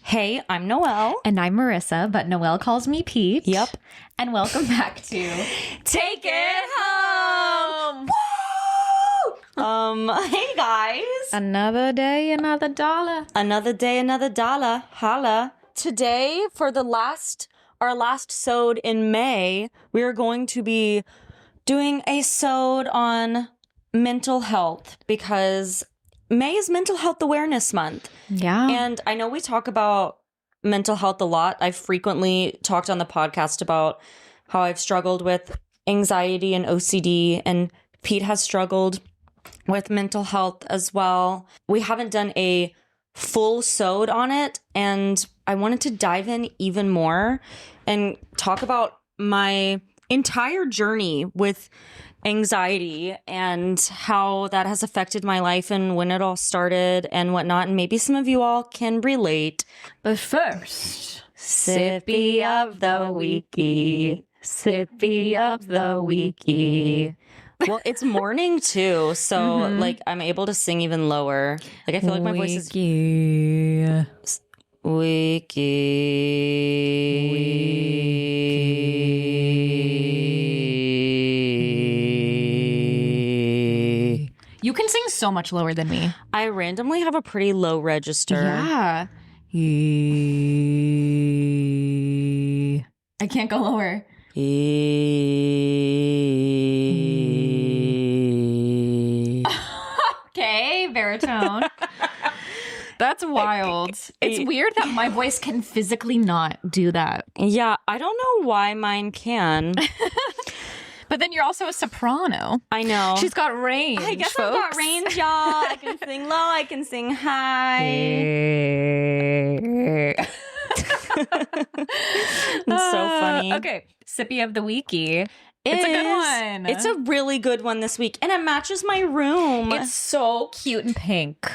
Hey, I'm Noelle. And I'm Marisa, but Noelle calls me Pete. Yep. And welcome back to Take It Home! Woo! Hey guys. Another Day, Another Dollar. Another day, another dollar. Holla. Today, for our last sode in May, we are going to be doing a sode on mental health because May is Mental Health Awareness Month. Yeah. And I know we talk about mental health a lot. I've frequently talked on the podcast about how I've struggled with anxiety and OCD, and Pete has struggled with mental health as well. We haven't done a full sode on it, and I wanted to dive in even more and talk about my entire journey with anxiety and how that has affected my life and when it all started and whatnot. And maybe some of you all can relate. But first, Sippy of the Weekie. Sippy of the Weekie. Well, it's morning too, so like I'm able to sing even lower. Like I feel like my voice is You can sing so much lower than me. I randomly have a pretty low register. Yeah. I can't go lower. Okay, baritone. That's wild. It's weird that my voice can physically not do that. Yeah, I don't know why mine can. But then you're also a soprano. I know. She's got range. I guess folks. I've got range, y'all. I can sing low, I can sing high. It's so funny. Okay, Sippy of the Weekie. It's a good one. It's a really good one this week, and it matches my room. It's so cute and pink.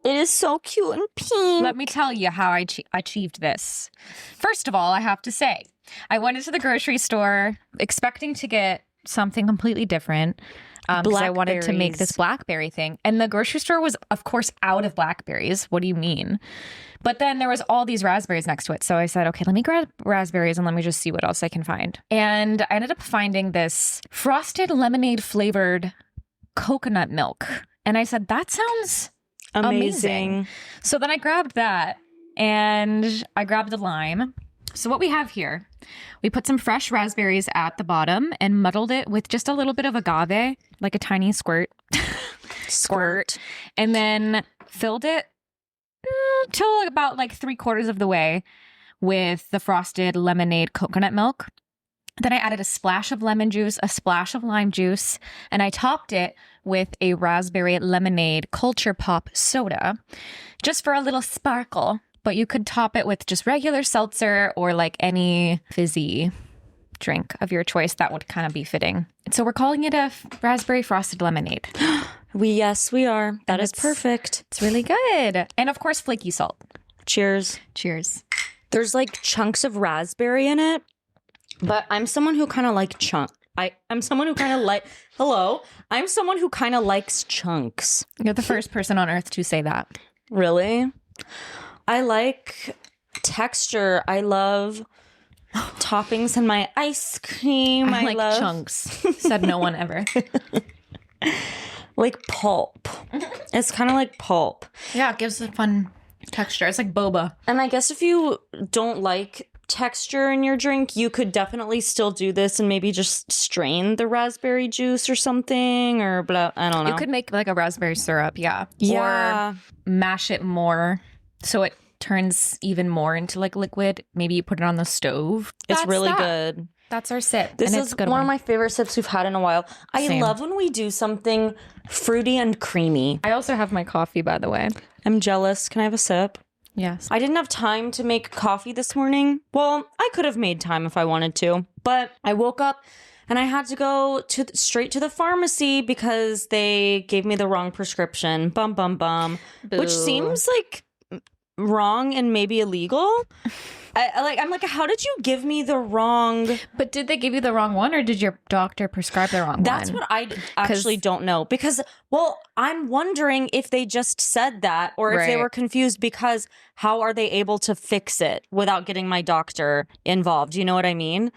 It is so cute and pink. Let me tell you how I achieved this. First of all, I have to say, I went into the grocery store expecting to get something completely different because I wanted to make this blackberry thing. And the grocery store was, of course, out of blackberries. What do you mean? But then there was all these raspberries next to it. So I said, okay, let me grab raspberries and let me just see what else I can find. And I ended up finding this frosted lemonade flavored coconut milk. And I said, that sounds amazing. So then I grabbed that and I grabbed the lime. So what we have here, we put some fresh raspberries at the bottom and muddled it with just a little bit of agave, like a tiny squirt. Squirt. And then filled it till about like 3/4 of the way with the frosted lemonade coconut milk. Then I added a splash of lemon juice, a splash of lime juice, and I topped it with a raspberry lemonade culture pop soda just for a little sparkle. But you could top it with just regular seltzer or like any fizzy drink of your choice that would kind of be fitting. So we're calling it a raspberry frosted lemonade. Yes, we are. That is perfect. It's really good. And of course, flaky salt. Cheers. Cheers. There's like chunks of raspberry in it, but I'm someone who kind of like I'm someone who kind of like, I'm someone who kind of likes chunks. You're the first person on earth to say that. Really? I like texture. I love toppings in my ice cream. I like chunks. Said no one ever. Like pulp. It's kind of like pulp. Yeah, it gives a fun texture. It's like boba. And I guess if you don't like texture in your drink, you could definitely still do this and maybe just strain the raspberry juice or something or blah. I don't know. You could make like a raspberry syrup, yeah. Yeah. Or mash it more so it turns even more into like liquid. Maybe you put it on the stove. It's really good. That's our sip. This is one of my favorite sips we've had in a while. I love when we do something fruity and creamy. I also have my coffee, by the way. I'm jealous. Can I have a sip? Yes. I didn't have time to make coffee this morning. Well, I could have made time if I wanted to, but I woke up and I had to go straight to the pharmacy because they gave me the wrong prescription. Bum, bum, bum. Boo. Which seems like wrong and maybe illegal. I'm like, how did you give me the wrong? But did they give you the wrong one, or did your doctor prescribe the wrong one? That's what I actually don't know, because, well, I'm wondering if they just said that, or if they were confused, because how are they able to fix it without getting my doctor involved? You know what I mean?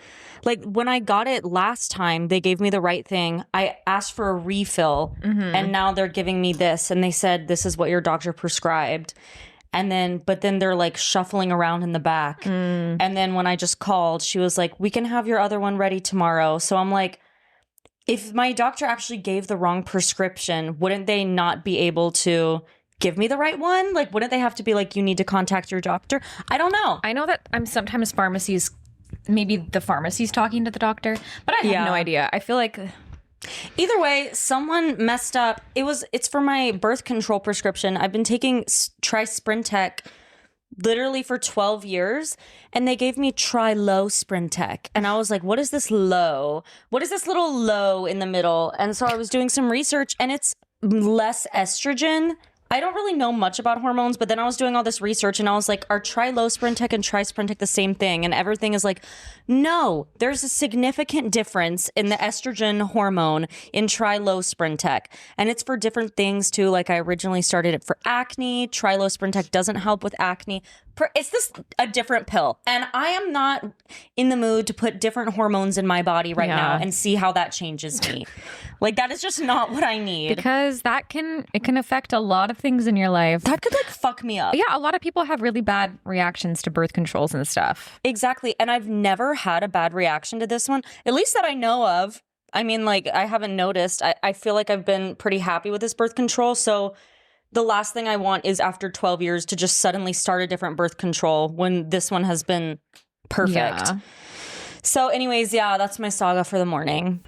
Like, when I got it last time, they gave me the right thing. I asked for a refill, and now they're giving me this, and they said, this is what your doctor prescribed. But then they're like shuffling around in the back. And then when I just called, she was like, we can have your other one ready tomorrow. So I'm like, if my doctor actually gave the wrong prescription, wouldn't they not be able to give me the right one? Like, wouldn't they have to be like, you need to contact your doctor? I don't know. I know that sometimes pharmacies, maybe the pharmacy's talking to the doctor, but I have no idea. I feel like... Either way, someone messed up. It's for my birth control prescription. I've been taking Tri-Sprintec literally for 12 years, and they gave me Tri-Low Sprintec. And I was like, what is this low? What is this little low in the middle? And so I was doing some research, and it's less estrogen. I don't really know much about hormones, but then I was doing all this research, and I was like, are Tri-Low Sprintec and Tri-Sprintec the same thing? And everything is like, no, there's a significant difference in the estrogen hormone in Tri-Low Sprintec. And it's for different things too. Like, I originally started it for acne. Tri-Low Sprintec doesn't help with acne. It's a different pill. And I am not in the mood to put different hormones in my body right now and see how that changes me. Like, that is just not what I need. Because it can affect a lot of things in your life. That could like fuck me up. Yeah, a lot of people have really bad reactions to birth controls and stuff. Exactly. And I've never had a bad reaction to this one, at least that I know of. I mean, like, I haven't noticed. I feel like I've been pretty happy with this birth control. So the last thing I want is after 12 years to just suddenly start a different birth control when this one has been perfect. Yeah. So anyways, yeah, that's my saga for the morning.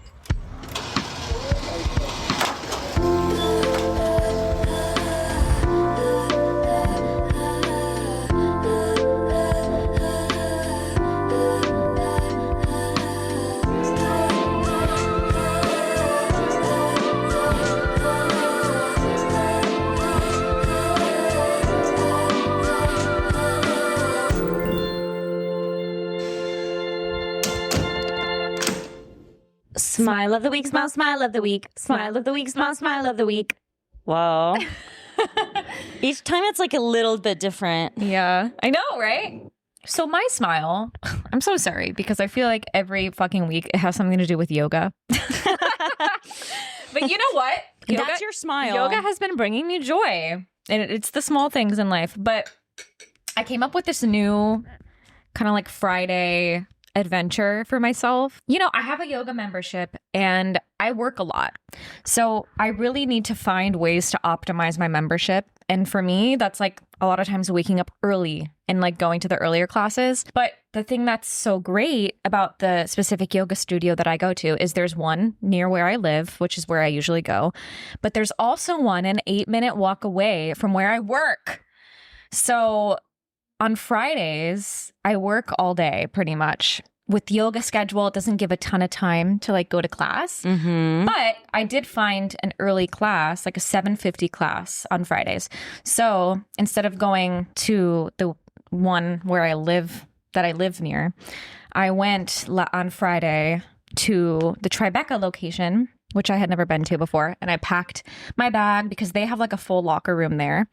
Smile of the week, smile, smile of the week. Smile of the week, smile, smile of the week. Whoa. Each time it's like a little bit different. Yeah, I know, right? So my smile, I'm so sorry because I feel like every fucking week it has something to do with yoga. But you know what? That's your smile. Yoga has been bringing me joy. And it's the small things in life. But I came up with this new kind of like Friday adventure for myself. You know, I have a yoga membership and I work a lot. So I really need to find ways to optimize my membership. And for me, that's like a lot of times waking up early and like going to the earlier classes. But the thing that's so great about the specific yoga studio that I go to is there's one near where I live, which is where I usually go. But there's also one an 8-minute walk away from where I work. So on Fridays, I work all day pretty much. With the yoga schedule, it doesn't give a ton of time to like go to class. Mm-hmm. But I did find an early class, like a 7:50 class on Fridays. So instead of going to the one where I live, that I live near, I went on Friday to the Tribeca location, which I had never been to before. And I packed my bag because they have like a full locker room there.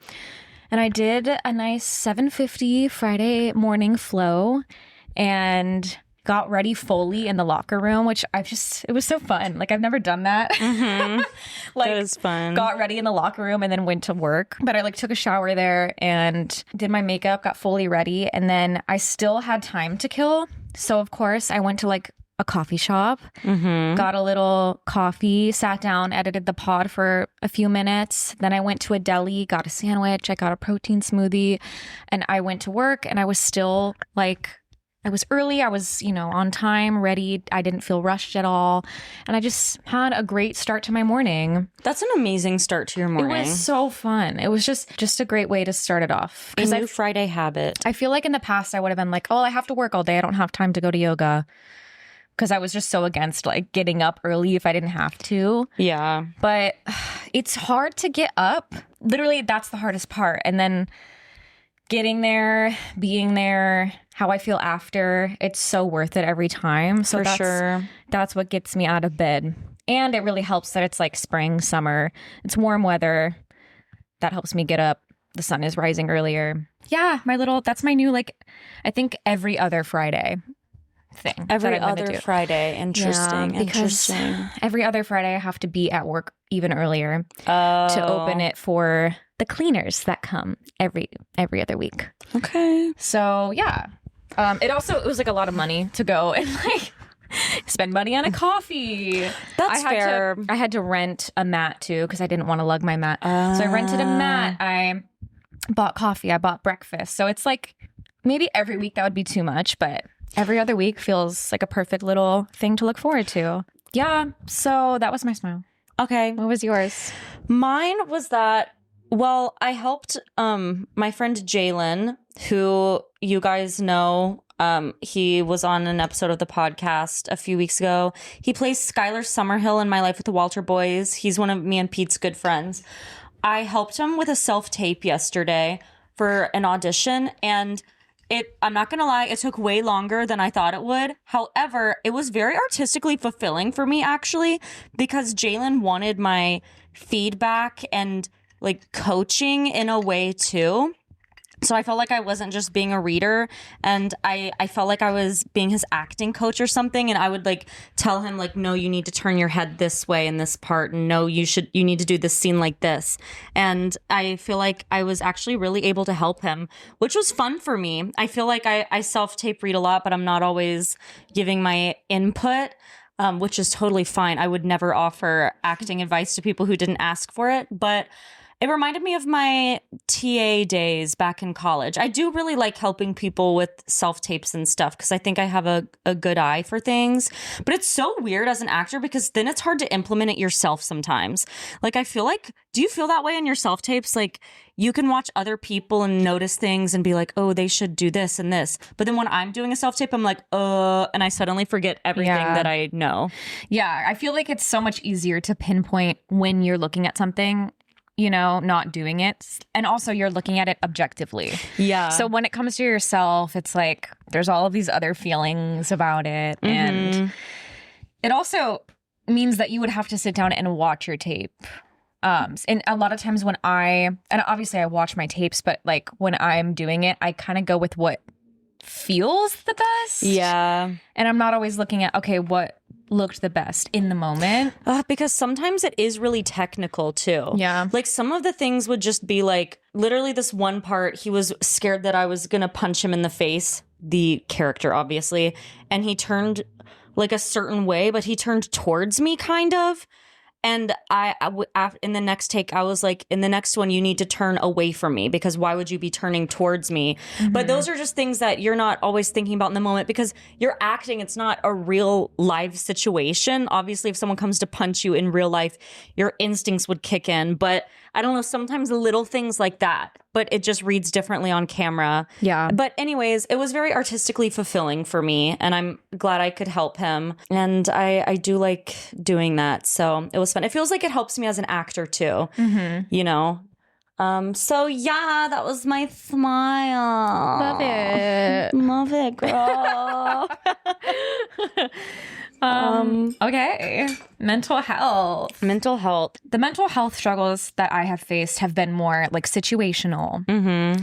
And I did a nice 7:50 Friday morning flow and got ready fully in the locker room, which it was so fun. Like, I've never done that. Mm-hmm. Like, that was fun. Got ready in the locker room and then went to work. But I like took a shower there and did my makeup, got fully ready. And then I still had time to kill. So of course I went to like a coffee shop, got a little coffee, sat down, edited the pod for a few minutes. Then I went to a deli, got a sandwich, I got a protein smoothie, and I went to work. And I was still like, I was early, I was, on time, ready. I didn't feel rushed at all. And I just had a great start to my morning. That's an amazing start to your morning. It was so fun. It was just a great way to start it off. A new Friday habit. I feel like in the past I would have been like, oh, I have to work all day. I don't have time to go to yoga. Because I was just so against like getting up early if I didn't have to. Yeah. But it's hard to get up. Literally, that's the hardest part. And then getting there, being there, how I feel after, it's so worth it every time. So that's what gets me out of bed. And it really helps that it's like spring, summer. It's warm weather. That helps me get up. The sun is rising earlier. Yeah, that's my new, like, I think every other Friday thing. Every other Friday. Interesting. Yeah, interesting. Every other Friday I have to be at work even earlier to open it for the cleaners that come every other week. Okay. So yeah. It was like a lot of money to go and like spend money on a coffee. That's fair. I had to rent a mat too because I didn't want to lug my mat. So I rented a mat. I bought coffee. I bought breakfast. So it's like maybe every week that would be too much, but every other week feels like a perfect little thing to look forward to. Yeah. So that was my smile. Okay. What was yours? Mine was that, well, I helped my friend Jalen, who you guys know. He was on an episode of the podcast a few weeks ago. He plays Skylar Summerhill in My Life with the Walter Boys. He's one of me and Pete's good friends. I helped him with a self-tape yesterday for an audition, and I'm not going to lie, it took way longer than I thought it would. However, it was very artistically fulfilling for me, actually, because Jalen wanted my feedback and like coaching in a way too. So I felt like I wasn't just being a reader, and I felt like I was being his acting coach or something. And I would like tell him like, no, you need to turn your head this way in this part. And no, you need to do this scene like this. And I feel like I was actually really able to help him, which was fun for me. I feel like I self-tape read a lot, but I'm not always giving my input. Which is totally fine. I would never offer acting advice to people who didn't ask for it, but it reminded me of my TA days back in college. I do really like helping people with self-tapes and stuff because I think I have a good eye for things. But it's so weird as an actor because then it's hard to implement it yourself sometimes. Like, I feel like, do you feel that way in your self-tapes? Like, you can watch other people and notice things and be like, oh, they should do this and this. But then when I'm doing a self-tape, I'm like, and I suddenly forget everything that I know. Yeah, I feel like it's so much easier to pinpoint when you're looking at something, you know, not doing it. And also you're looking at it objectively. Yeah. So when it comes to yourself, it's like there's all of these other feelings about it. Mm-hmm. And it also means that you would have to sit down and watch your tape. And a lot of times and obviously I watch my tapes, but like when I'm doing it, I kind of go with what feels the best. Yeah. And I'm not always looking at, okay, what looked the best in the moment. Because sometimes it is really technical too. Yeah. Like some of the things would just be like, literally this one part, he was scared that I was going to punch him in the face, the character obviously, and he turned like a certain way, but he turned towards me kind of. And in the next take, I was like, in the next one, you need to turn away from me because why would you be turning towards me? Mm-hmm. But those are just things that you're not always thinking about in the moment because you're acting. It's not a real live situation. Obviously, if someone comes to punch you in real life, your instincts would kick in. But I don't know, sometimes little things like that, but it just reads differently on camera. Yeah. But anyways, it was very artistically fulfilling for me and I'm glad I could help him. And I do like doing that. So it was fun. It feels like it helps me as an actor too, you know? So yeah, that was my smile. Love it. Love it, girl. Okay. Mental health. The mental health struggles that I have faced have been more like situational. Mm-hmm.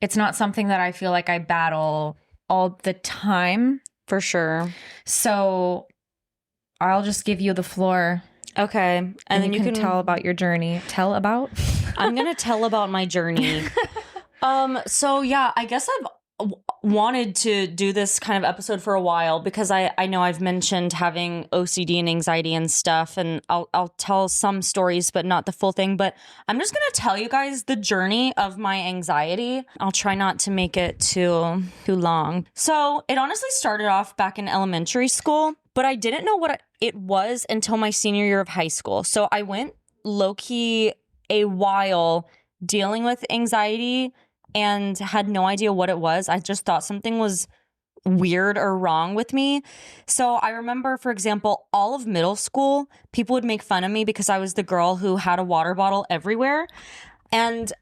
It's not something that I feel like I battle all the time. For sure. So I'll just give you the floor. Okay. And then you can tell about your journey. Tell about? I'm going to tell about my journey. So yeah, I guess I've wanted to do this kind of episode for a while because I know I've mentioned having OCD and anxiety and stuff, and I'll tell some stories but not the full thing. But I'm just gonna tell you guys the journey of my anxiety. I'll try not to make it too long. So it honestly started off back in elementary school, but I didn't know what it was until my senior year of high school. So I went low-key a while dealing with anxiety and had no idea what it was. I just thought something was weird or wrong with me. So I remember, for example, all of middle school, people would make fun of me because I was the girl who had a water bottle everywhere. And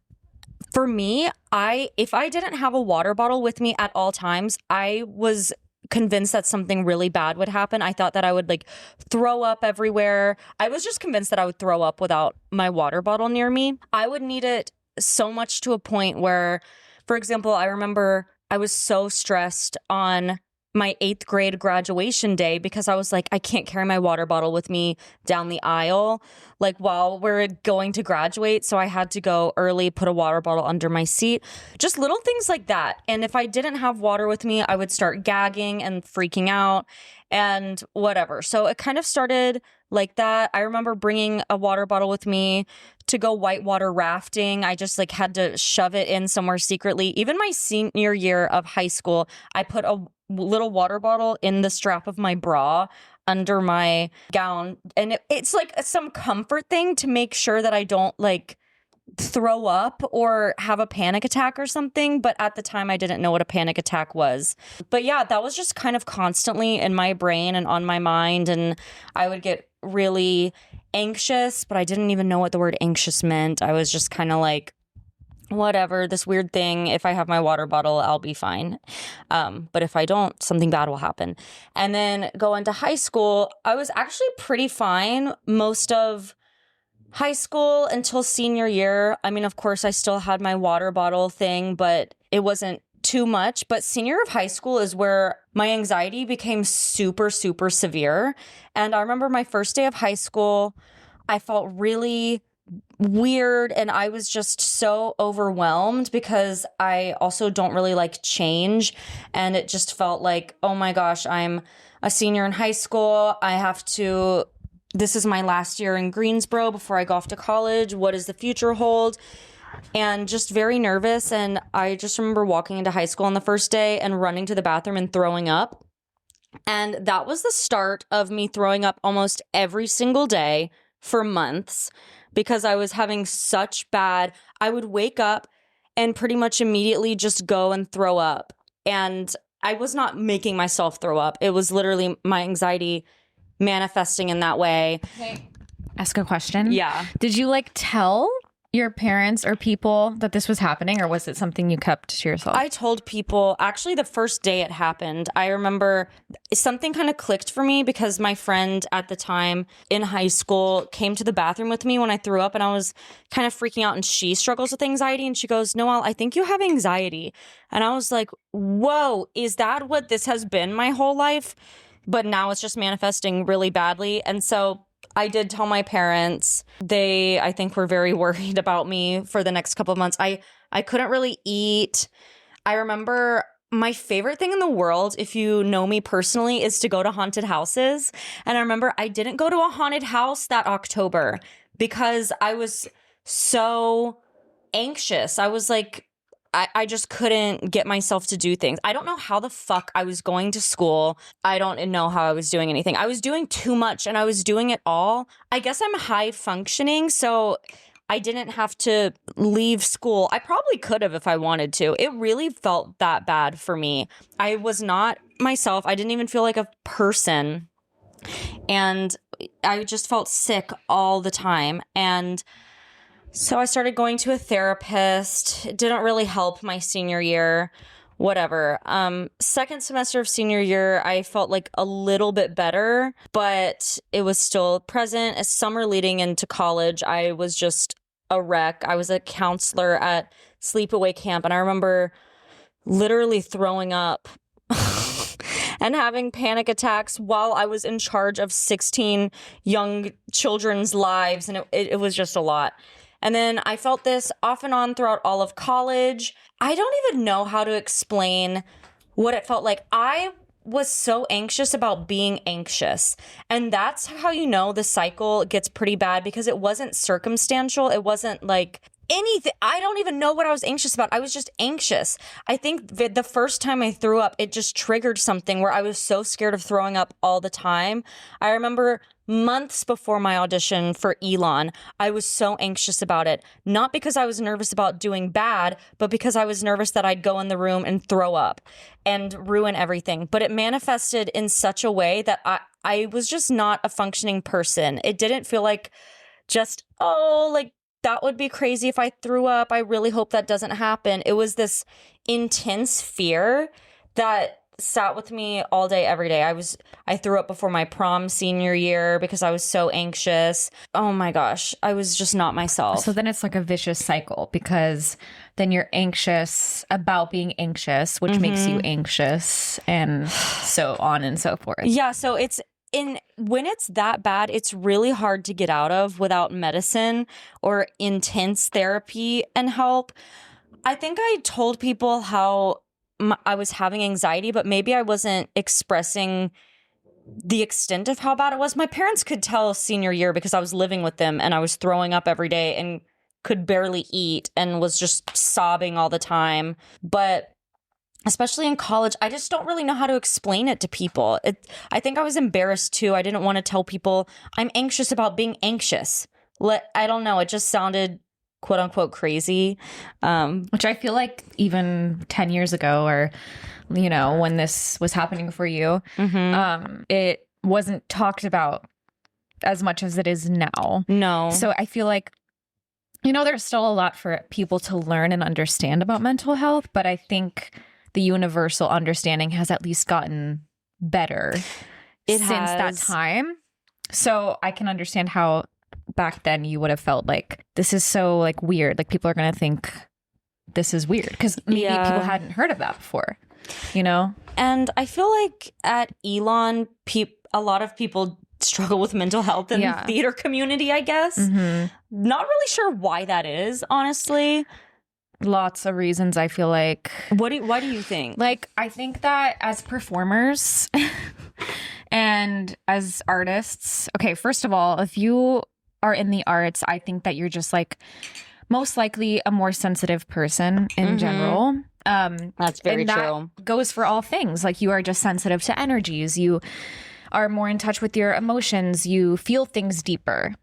For me, if I didn't have a water bottle with me at all times, I was convinced that something really bad would happen. I thought that I would like throw up everywhere. I was just convinced that I would throw up without my water bottle near me. I would need it so much to a point where, for example, I remember I was so stressed on my 8th grade graduation day because I was like, I can't carry my water bottle with me down the aisle, like while we're going to graduate. So I had to go early, put a water bottle under my seat, just little things like that. And if I didn't have water with me, I would start gagging and freaking out and whatever. So it kind of started like that. I remember bringing a water bottle with me to go whitewater rafting. I just like had to shove it in somewhere secretly. Even my senior year of high school, I put a little water bottle in the strap of my bra under my gown. And it's like some comfort thing to make sure that I don't like throw up or have a panic attack or something. But at the time, I didn't know what a panic attack was. But yeah, that was just kind of constantly in my brain and on my mind. And I would get really anxious, but I didn't even know what the word anxious meant. I was just kind of like, whatever, this weird thing. If I have my water bottle, I'll be fine. But if I don't, something bad will happen. And then go into high school, I was actually pretty fine most of high school until senior year. I mean, of course, I still had my water bottle thing, but it wasn't too much. But senior year of high school is where my anxiety became super, super severe. And I remember my first day of high school, I felt really weird and I was just so overwhelmed because I also don't really like change, and it just felt like, oh my gosh, I'm a senior in high school. This is my last year in Greensboro before I go off to college. What does the future hold? And just very nervous. And I just remember walking into high school on the first day and running to the bathroom and throwing up. And that was the start of me throwing up almost every single day for months, because I was having I would wake up and pretty much immediately just go and throw up. And I was not making myself throw up. It was literally my anxiety manifesting in that way. Okay. Ask a question? Yeah. Did you tell your parents or people that this was happening, or was it something you kept to yourself? I told people, actually the first day it happened. I remember something kind of clicked for me because my friend at the time in high school came to the bathroom with me when I threw up, and I was kind of freaking out, and she struggles with anxiety, and she goes, Noelle, I think you have anxiety. And I was like, whoa, is that what this has been my whole life? But now it's just manifesting really badly. And so I did tell my parents. They, I think, were very worried about me for the next couple of months. I couldn't really eat. I remember my favorite thing in the world, if you know me personally, is to go to haunted houses. And I remember I didn't go to a haunted house that October because I was so anxious. I was like, I just couldn't get myself to do things. I don't know how the fuck I was going to school. I don't know how I was doing anything. I was doing too much and I was doing it all. I guess I'm high functioning, so I didn't have to leave school. I probably could have if I wanted to. It really felt that bad for me. I was not myself. I didn't even feel like a person. And I just felt sick all the time. And so I started going to a therapist. It didn't really help my senior year, whatever. Second semester of senior year, I felt like a little bit better, but it was still present. A summer leading into college, I was just a wreck. I was a counselor at sleepaway camp, and I remember literally throwing up and having panic attacks while I was in charge of 16 young children's lives, and it was just a lot. And then I felt this off and on throughout all of college. I don't even know how to explain what it felt like. I was so anxious about being anxious. And that's how you know the cycle gets pretty bad, because it wasn't circumstantial. It wasn't like anything. I don't even know what I was anxious about. I was just anxious. I think the first time I threw up, it just triggered something where I was so scared of throwing up all the time. I remember months before my audition for Elon, I was so anxious about it. Not because I was nervous about doing bad, but because I was nervous that I'd go in the room and throw up and ruin everything. But it manifested in such a way that I was just not a functioning person. It didn't feel like just, that would be crazy if I threw up. I really hope that doesn't happen. It was this intense fear that sat with me all day, every day. I threw up before my prom senior year because I was so anxious. Oh my gosh, I was just not myself. So then it's like a vicious cycle, because then you're anxious about being anxious, which makes you anxious, and so on and so forth. Yeah, so when it's that bad, it's really hard to get out of without medicine or intense therapy and help. I think I told people how I was having anxiety, but maybe I wasn't expressing the extent of how bad it was. My parents could tell senior year because I was living with them and I was throwing up every day and could barely eat and was just sobbing all the time. But especially in college, I just don't really know how to explain it to people. I think I was embarrassed too. I didn't want to tell people I'm anxious about being anxious. I don't know. It just sounded quote unquote crazy. Which I feel like even 10 years ago, or, you know, when this was happening for you, it wasn't talked about as much as it is now. No. So I feel like, you know, there's still a lot for people to learn and understand about mental health, but I think the universal understanding has at least gotten better since that time. So I can understand how back then you would have felt like this is so like weird. Like people are going to think this is weird because maybe people hadn't heard of that before, you know? And I feel like at Elon, a lot of people struggle with mental health in the theater community, I guess. Not really sure why that is, honestly. Lots of reasons, I feel like. Why do you think? Like, I think that as performers and as artists, okay, first of all, if you are in the arts, I think that you're just like most likely a more sensitive person in general. That's very true. That goes for all things. Like you are just sensitive to energies. You are more in touch with your emotions. You feel things deeper.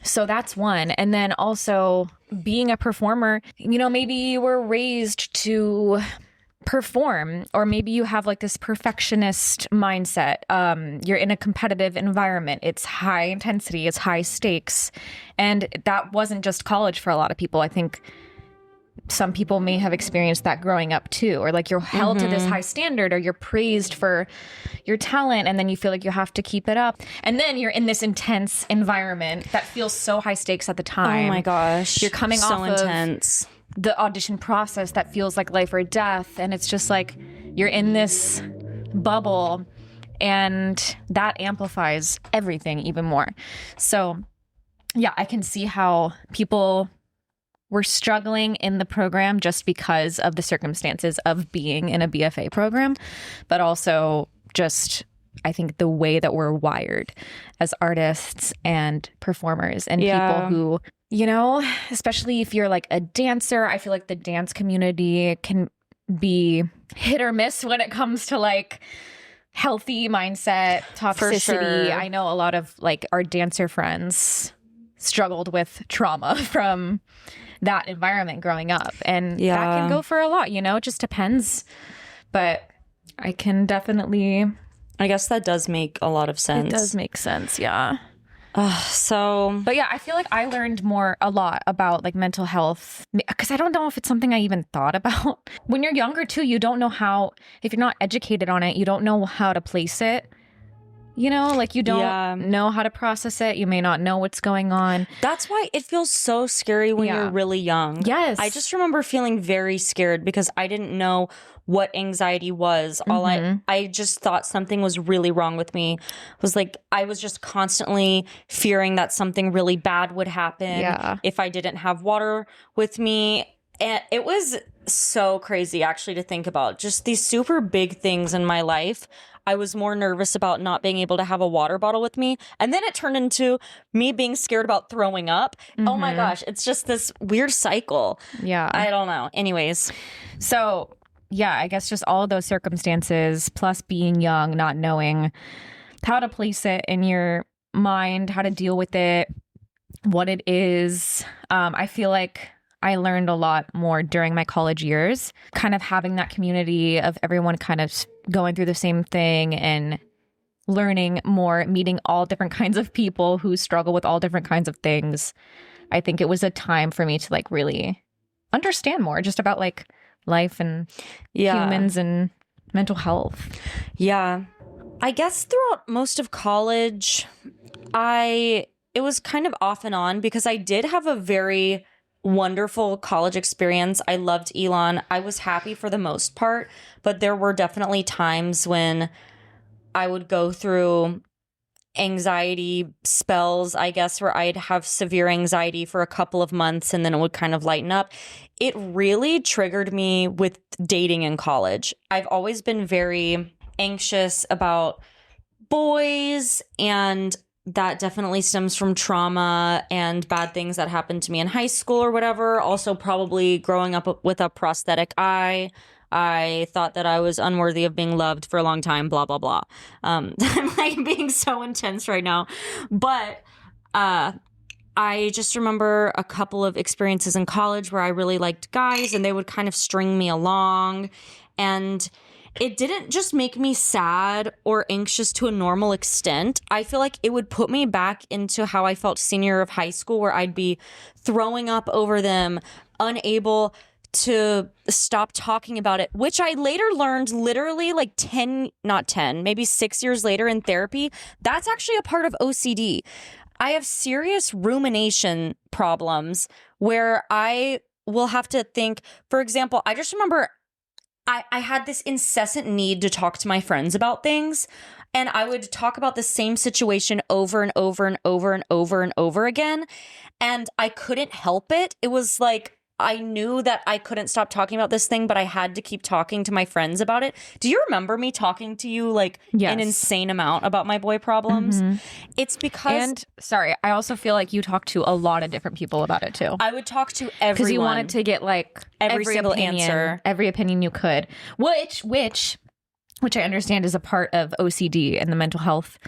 So that's one. And then also being a performer, you know, maybe you were raised to perform, or maybe you have like this perfectionist mindset. You're in a competitive environment. It's high intensity, it's high stakes. And that wasn't just college for a lot of people. I think some people may have experienced that growing up too, or like you're held to this high standard, or you're praised for your talent, and then you feel like you have to keep it up. And then you're in this intense environment that feels so high stakes at the time. Oh my gosh. You're coming so off intense. Of the audition process that feels like life or death. And it's just like you're in this bubble, and that amplifies everything even more. So yeah, I can see how people were struggling in the program just because of the circumstances of being in a BFA program, but also just, I think, the way that we're wired as artists and performers and people who, you know, especially if you're like a dancer, I feel like the dance community can be hit or miss when it comes to like healthy mindset, toxicity. Sure. I know a lot of like our dancer friends struggled with trauma from that environment growing up, and that can go for a lot, you know, it just depends. But I can definitely, I guess that does make a lot of sense. It does make sense, yeah. But yeah, I feel like I learned a lot about like mental health, because I don't know if it's something I even thought about. When you're younger too, you don't know how, if you're not educated on it, you don't know how to place it. You know, like you don't know how to process it. You may not know what's going on. That's why it feels so scary when you're really young. Yes. I just remember feeling very scared because I didn't know what anxiety was. I just thought something was really wrong with me. It was like I was just constantly fearing that something really bad would happen if I didn't have water with me. And it was so crazy actually to think about. Just these super big things in my life. I was more nervous about not being able to have a water bottle with me. And then it turned into me being scared about throwing up. Oh my gosh. It's just this weird cycle. Yeah. I don't know. Anyways. So yeah, I guess just all of those circumstances, plus being young, not knowing how to place it in your mind, how to deal with it, what it is. I feel like I learned a lot more during my college years, kind of having that community of everyone kind of going through the same thing and learning more, meeting all different kinds of people who struggle with all different kinds of things. I think it was a time for me to like really understand more just about like life and humans and mental health. Yeah. I guess throughout most of college, it was kind of off and on because I did have a very wonderful college experience. I loved Elon. I was happy for the most part, but there were definitely times when I would go through anxiety spells, I guess, where I'd have severe anxiety for a couple of months and then it would kind of lighten up. It really triggered me with dating in college. I've always been very anxious about boys, and that definitely stems from trauma and bad things that happened to me in high school or whatever. Also, probably growing up with a prosthetic eye. I thought that I was unworthy of being loved for a long time, blah, blah, blah. I'm like being so intense right now. But I just remember a couple of experiences in college where I really liked guys and they would kind of string me along. And it didn't just make me sad or anxious to a normal extent. I feel like it would put me back into how I felt senior year of high school, where I'd be throwing up over them, unable to stop talking about it, which I later learned literally like maybe 6 years later in therapy. That's actually a part of OCD. I have serious rumination problems where I will have to think, for example, I just remember I had this incessant need to talk to my friends about things, and I would talk about the same situation over and over and over and over and over again, and I couldn't help it. It was like I knew that I couldn't stop talking about this thing, but I had to keep talking to my friends about it. Do you remember me talking to you like an insane amount about my boy problems? Mm-hmm. It's because... And sorry, I also feel like you talked to a lot of different people about it too. I would talk to everyone. Because you wanted to get like every single answer. Every opinion you could. Which I understand is a part of OCD and the mental health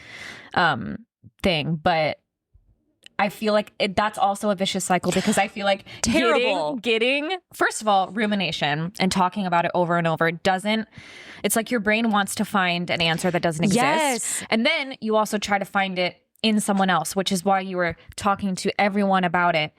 thing, but I feel like that's also a vicious cycle, because I feel like getting first of all, rumination and talking about it over and over it's like your brain wants to find an answer that doesn't exist. Yes. And then you also try to find it in someone else, which is why you were talking to everyone about it,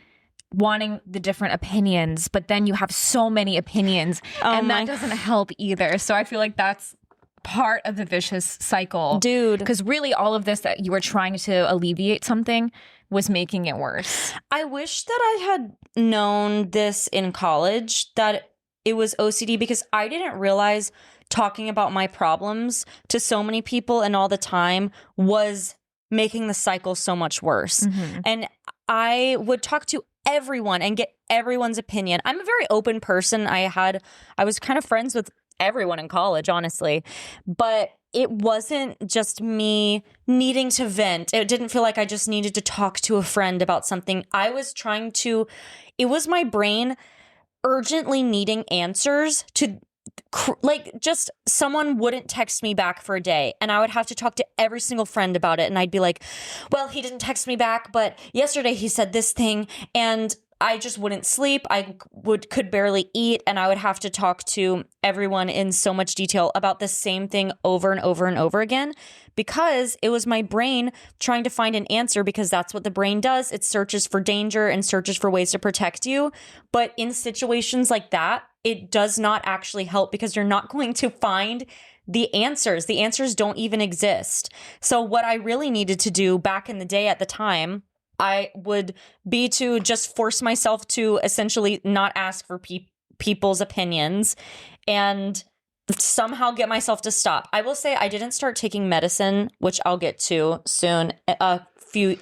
wanting the different opinions, but then you have so many opinions and that doesn't help either. So I feel like that's part of the vicious cycle. Dude. Because really all of this that you were trying to alleviate something was making it worse. I wish that I had known this in college, that it was OCD, because I didn't realize talking about my problems to so many people and all the time was making the cycle so much worse. Mm-hmm. And I would talk to everyone and get everyone's opinion. I'm a very open person. I was kind of friends with everyone in college, honestly, but it wasn't just me needing to vent. It didn't feel like I just needed to talk to a friend about something. It was my brain urgently needing answers to, like, just someone wouldn't text me back for a day and I would have to talk to every single friend about it. And I'd be like, well, he didn't text me back, but yesterday he said this thing, and I just wouldn't sleep. I could barely eat, and I would have to talk to everyone in so much detail about the same thing over and over and over again, because it was my brain trying to find an answer, because that's what the brain does. It searches for danger and searches for ways to protect you. But in situations like that, it does not actually help, because you're not going to find the answers. The answers don't even exist. So what I really needed to do back in the day at the time, I would be to just force myself to essentially not ask for people's opinions and somehow get myself to stop. I will say I didn't start taking medicine, which I'll get to soon, 3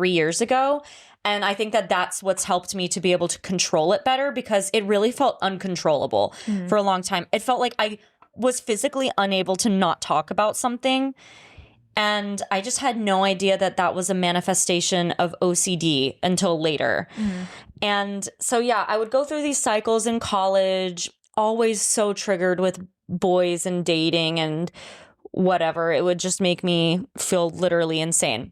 years ago. And I think that that's what's helped me to be able to control it better, because it really felt uncontrollable for a long time. It felt like I was physically unable to not talk about something. And I just had no idea that that was a manifestation of OCD until later. Mm. And so, yeah, I would go through these cycles in college, always so triggered with boys and dating and whatever. It would just make me feel literally insane.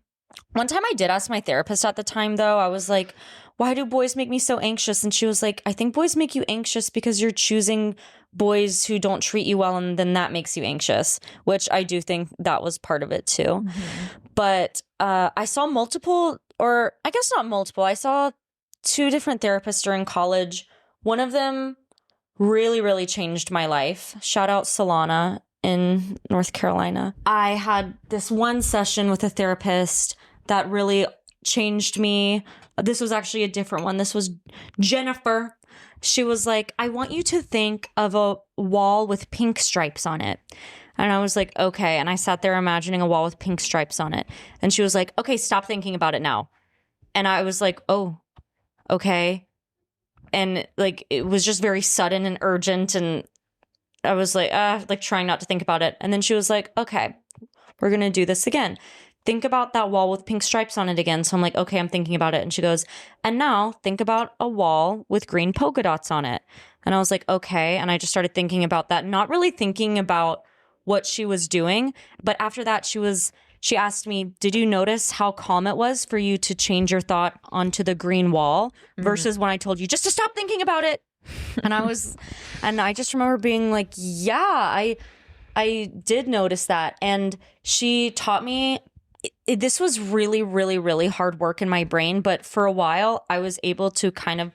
One time I did ask my therapist at the time, though, I was like, why do boys make me so anxious? And she was like, I think boys make you anxious because you're choosing boys who don't treat you well, and then that makes you anxious, which I do think that was part of it too. Mm-hmm. But I saw multiple, or I guess not multiple, I saw 2 different therapists during college. One of them really, really changed my life. Shout out Solana in North Carolina. I had this one session with a therapist that really changed me. This was actually a different one. This was Jennifer. She was like, I want you to think of a wall with pink stripes on it. And I was like, okay. And I sat there imagining a wall with pink stripes on it. And she was like, okay, stop thinking about it now. And I was like, oh, okay. And like, it was just very sudden and urgent. And I was like trying not to think about it. And then she was like, okay, we're going to do this again. Think about that wall with pink stripes on it again. So I'm like, okay, I'm thinking about it. And she goes, and now think about a wall with green polka dots on it. And I was like, okay. And I just started thinking about that, not really thinking about what she was doing. But after that, she asked me, did you notice how calm it was for you to change your thought onto the green wall versus when I told you just to stop thinking about it? And I just remember being like, yeah, I did notice that. And she taught me, this was really, really, really hard work in my brain. But for a while, I was able to kind of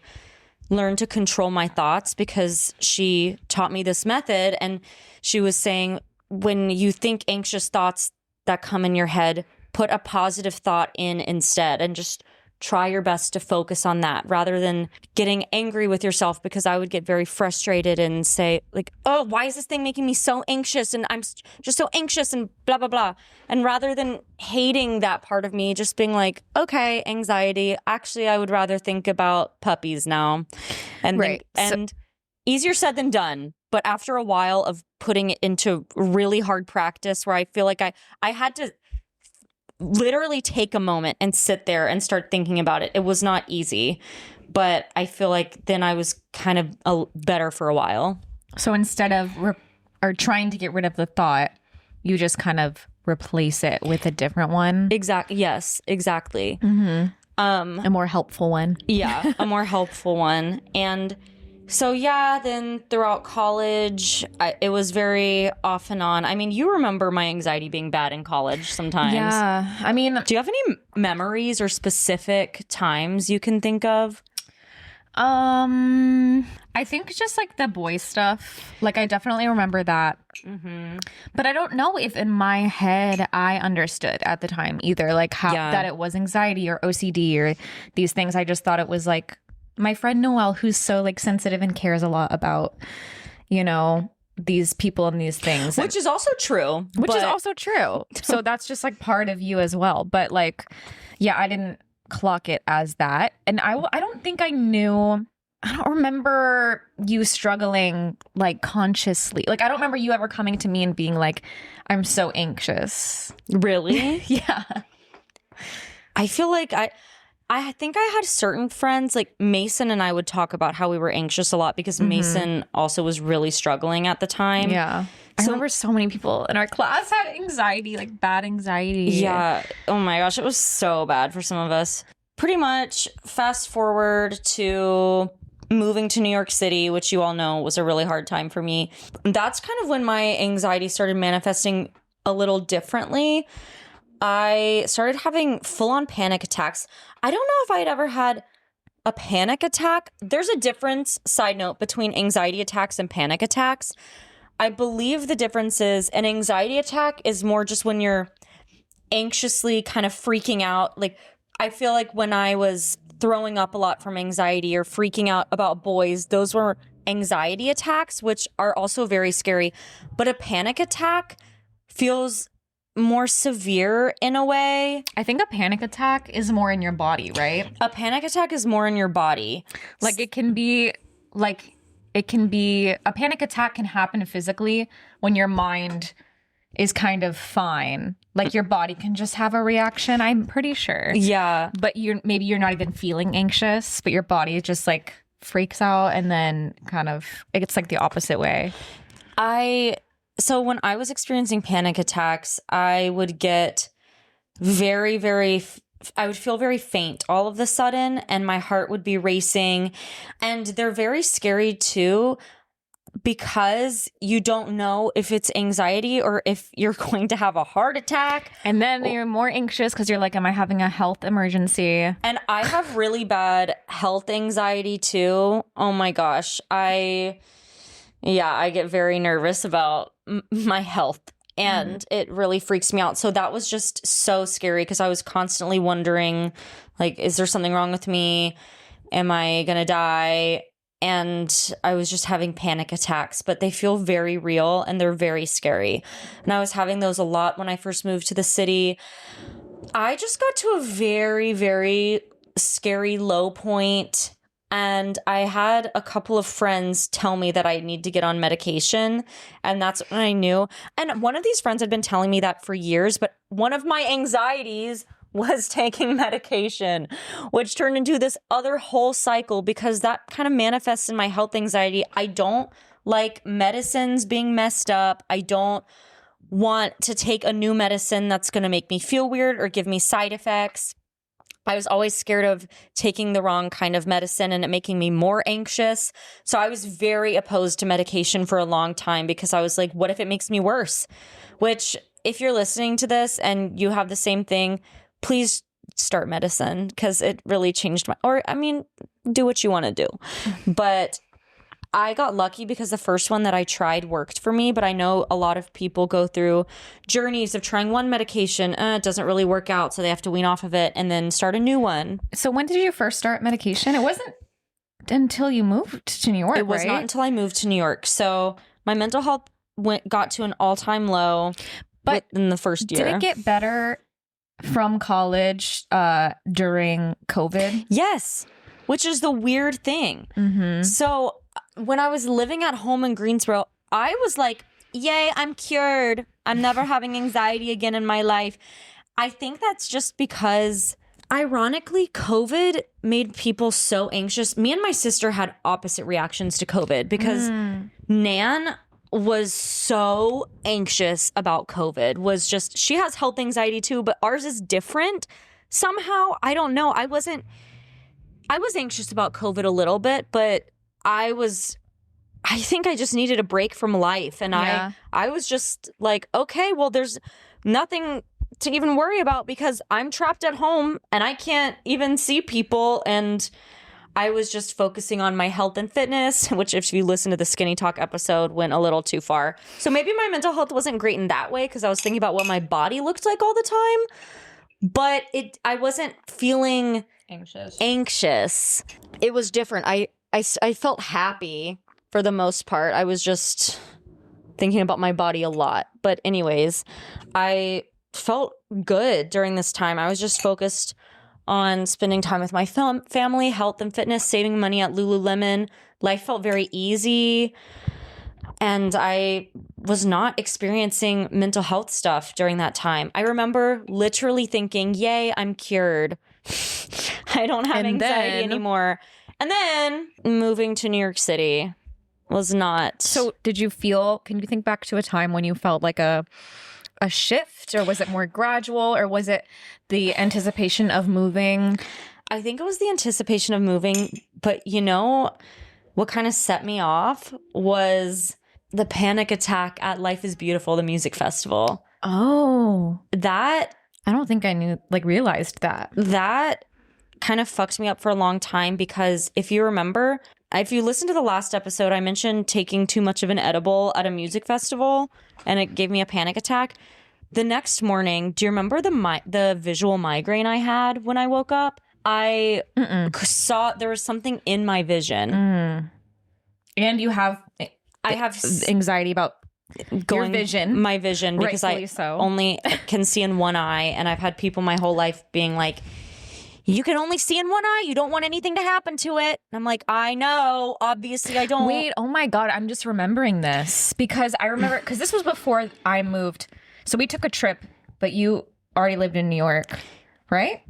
learn to control my thoughts because she taught me this method. And she was saying, when you think anxious thoughts that come in your head, put a positive thought in instead and just try your best to focus on that rather than getting angry with yourself, because I would get very frustrated and say like, oh, why is this thing making me so anxious? And I'm just so anxious and blah, blah, blah. And rather than hating that part of me, just being like, okay, anxiety, actually, I would rather think about puppies now. And easier said than done. But after a while of putting it into really hard practice where I feel like I had to literally take a moment and sit there and start thinking about it. It was not easy, but I feel like then I was kind of better for a while. So instead of trying to get rid of the thought, you just kind of replace it with a different one. Exactly. Yes, exactly. Mm-hmm. A more helpful one. Yeah, a more helpful one. And so, yeah, then throughout college, it was very off and on. I mean, you remember my anxiety being bad in college sometimes. Yeah. I mean, do you have any memories or specific times you can think of? I think just like the boy stuff. Like, I definitely remember that. Mm-hmm. But I don't know if in my head I understood at the time either, like how that it was anxiety or OCD or these things. I just thought it was like, my friend Noelle, who's so like sensitive and cares a lot about, you know, these people and these things. Which is also true. So that's just like part of you as well. But like, yeah, I didn't clock it as that. And I don't think I knew. I don't remember you struggling like consciously. Like, I don't remember you ever coming to me and being like, I'm so anxious. Really? Yeah. I feel like I think I had certain friends, like Mason and I would talk about how we were anxious a lot because Mason also was really struggling at the time. Yeah. I remember so many people in our class had anxiety, like bad anxiety. Yeah. Oh my gosh. It was so bad for some of us. Pretty much fast forward to moving to New York City, which you all know was a really hard time for me. That's kind of when my anxiety started manifesting a little differently. I started having full-on panic attacks. I don't know if I had ever had a panic attack. There's a difference, side note, between anxiety attacks and panic attacks. I believe the difference is an anxiety attack is more just when you're anxiously kind of freaking out. Like, I feel like when I was throwing up a lot from anxiety or freaking out about boys, those were anxiety attacks, which are also very scary. But a panic attack feels more severe in a way. I think a panic attack is more in your body, right? A panic attack is more in your body. Like, a panic attack can happen physically when your mind is kind of fine. Like, your body can just have a reaction, I'm pretty sure. Yeah. But maybe you're not even feeling anxious, but your body just like freaks out, and then kind of it's like the opposite way. So when I was experiencing panic attacks, I would get I would feel very faint all of a sudden, and my heart would be racing, and they're very scary too. because you don't know if it's anxiety or if you're going to have a heart attack. And then you're more anxious because you're like, am I having a health emergency? And I have really bad health anxiety too. Oh my gosh. I get very nervous about my health, and it really freaks me out. So that was just so scary because I was constantly wondering, like, is there something wrong with me? Am I going to die? And I was just having panic attacks, but they feel very real and they're very scary. And I was having those a lot when I first moved to the city. I just got to a very, very scary low point, and I had a couple of friends tell me that I need to get on medication, and that's when I knew. And one of these friends had been telling me that for years, but one of my anxieties was taking medication, which turned into this other whole cycle because that kind of manifests in my health anxiety. I don't like medicines being messed up. I don't want to take a new medicine that's going to make me feel weird or give me side effects. I was always scared of taking the wrong kind of medicine and it making me more anxious. So I was very opposed to medication for a long time because I was like, what if it makes me worse? Which, if you're listening to this and you have the same thing, please start medicine because it really changed do what you want to do. But I got lucky because the first one that I tried worked for me, but I know a lot of people go through journeys of trying one medication, it doesn't really work out, so they have to wean off of it and then start a new one. So when did you first start medication? It wasn't until you moved to New York, It was not until I moved to New York. So my mental health got to an all-time low in the first year. Did it get better from college during COVID? Yes, which is the weird thing. Mm-hmm. So when I was living at home in Greensboro, I was like, yay, I'm cured. I'm never having anxiety again in my life. I think that's just because, ironically, COVID made people so anxious. Me and my sister had opposite reactions to COVID because Nan was so anxious about COVID. She has health anxiety too, but ours is different somehow. I don't know. I was anxious about COVID a little bit, but I think I just needed a break from life. And I was just like, okay, well, there's nothing to even worry about because I'm trapped at home and I can't even see people. And I was just focusing on my health and fitness, which, if you listen to the Skinny Talk episode, went a little too far. So maybe my mental health wasn't great in that way because I was thinking about what my body looked like all the time. But I wasn't feeling anxious. It was different. I felt happy for the most part. I was just thinking about my body a lot. But anyways, I felt good during this time. I was just focused on spending time with my family, health and fitness, saving money at Lululemon. Life felt very easy. And I was not experiencing mental health stuff during that time. I remember literally thinking, yay, I'm cured. I don't have anxiety anymore. And then moving to New York City was not. So can you think back to a time when you felt like a shift, or was it more gradual, or was it the anticipation of moving? I think it was the anticipation of moving, but what kind of set me off was the panic attack at Life is Beautiful, the music festival. Oh. That, I don't think I realized that. That kind of fucked me up for a long time because if you remember, if you listen to the last episode, I mentioned taking too much of an edible at a music festival and it gave me a panic attack. The next morning, do you remember the visual migraine I had when I woke up? I saw there was something in my vision. And I have anxiety about my vision, because I only can see in one eye, and I've had people my whole life being like, you can only see in one eye. You don't want anything to happen to it. And I'm like, I know. Obviously, I don't. Wait, oh my God. I'm just remembering this because I remember, because this was before I moved. So we took a trip, but you already lived in New York, right?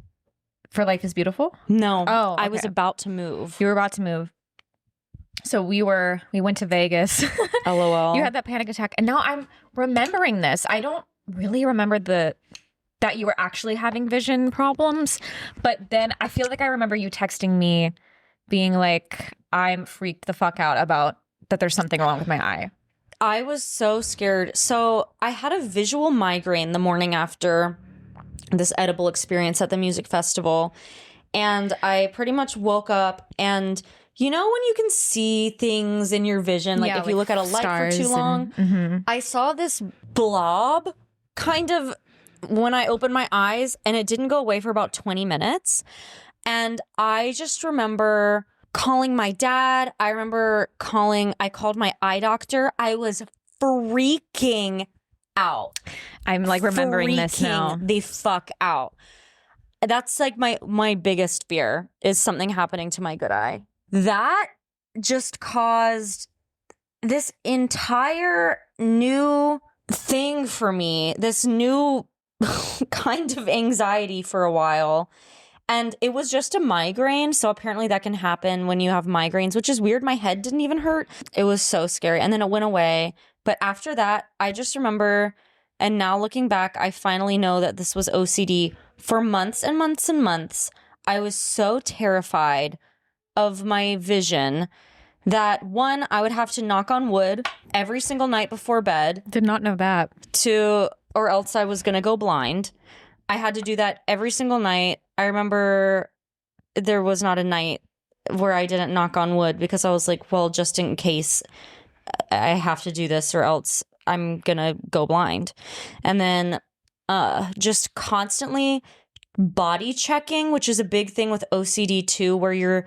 For Life is Beautiful? No. Oh, okay. I was about to move. You were about to move. So we went to Vegas. LOL. You had that panic attack. And now I'm remembering this. I don't really remember that you were actually having vision problems. But then I feel like I remember you texting me being like, I'm freaked the fuck out about that there's something wrong with my eye. I was so scared. So I had a visual migraine the morning after this edible experience at the music festival. And I pretty much woke up and you know when you can see things in your vision, like if you look at a light for too long, I saw this blob kind of when I opened my eyes, and it didn't go away for about 20 minutes. And I just remember calling my dad. I called my eye doctor. I was freaking out. I'm like remembering this now. The fuck out. That's like my biggest fear is something happening to my good eye. That just caused this entire new thing for me, this new kind of anxiety for a while. And it was just a migraine. So apparently that can happen when you have migraines, which is weird. My head didn't even hurt. It was so scary. And then it went away. But after that, I just remember, and now looking back, I finally know that this was OCD. For months and months and months, I was so terrified of my vision that one, I would have to knock on wood every single night before bed. Did not know that. Or else I was going to go blind. I had to do that every single night. I remember there was not a night where I didn't knock on wood because I was like, well, just in case I have to do this or else I'm going to go blind. And then just constantly body checking, which is a big thing with OCD too, where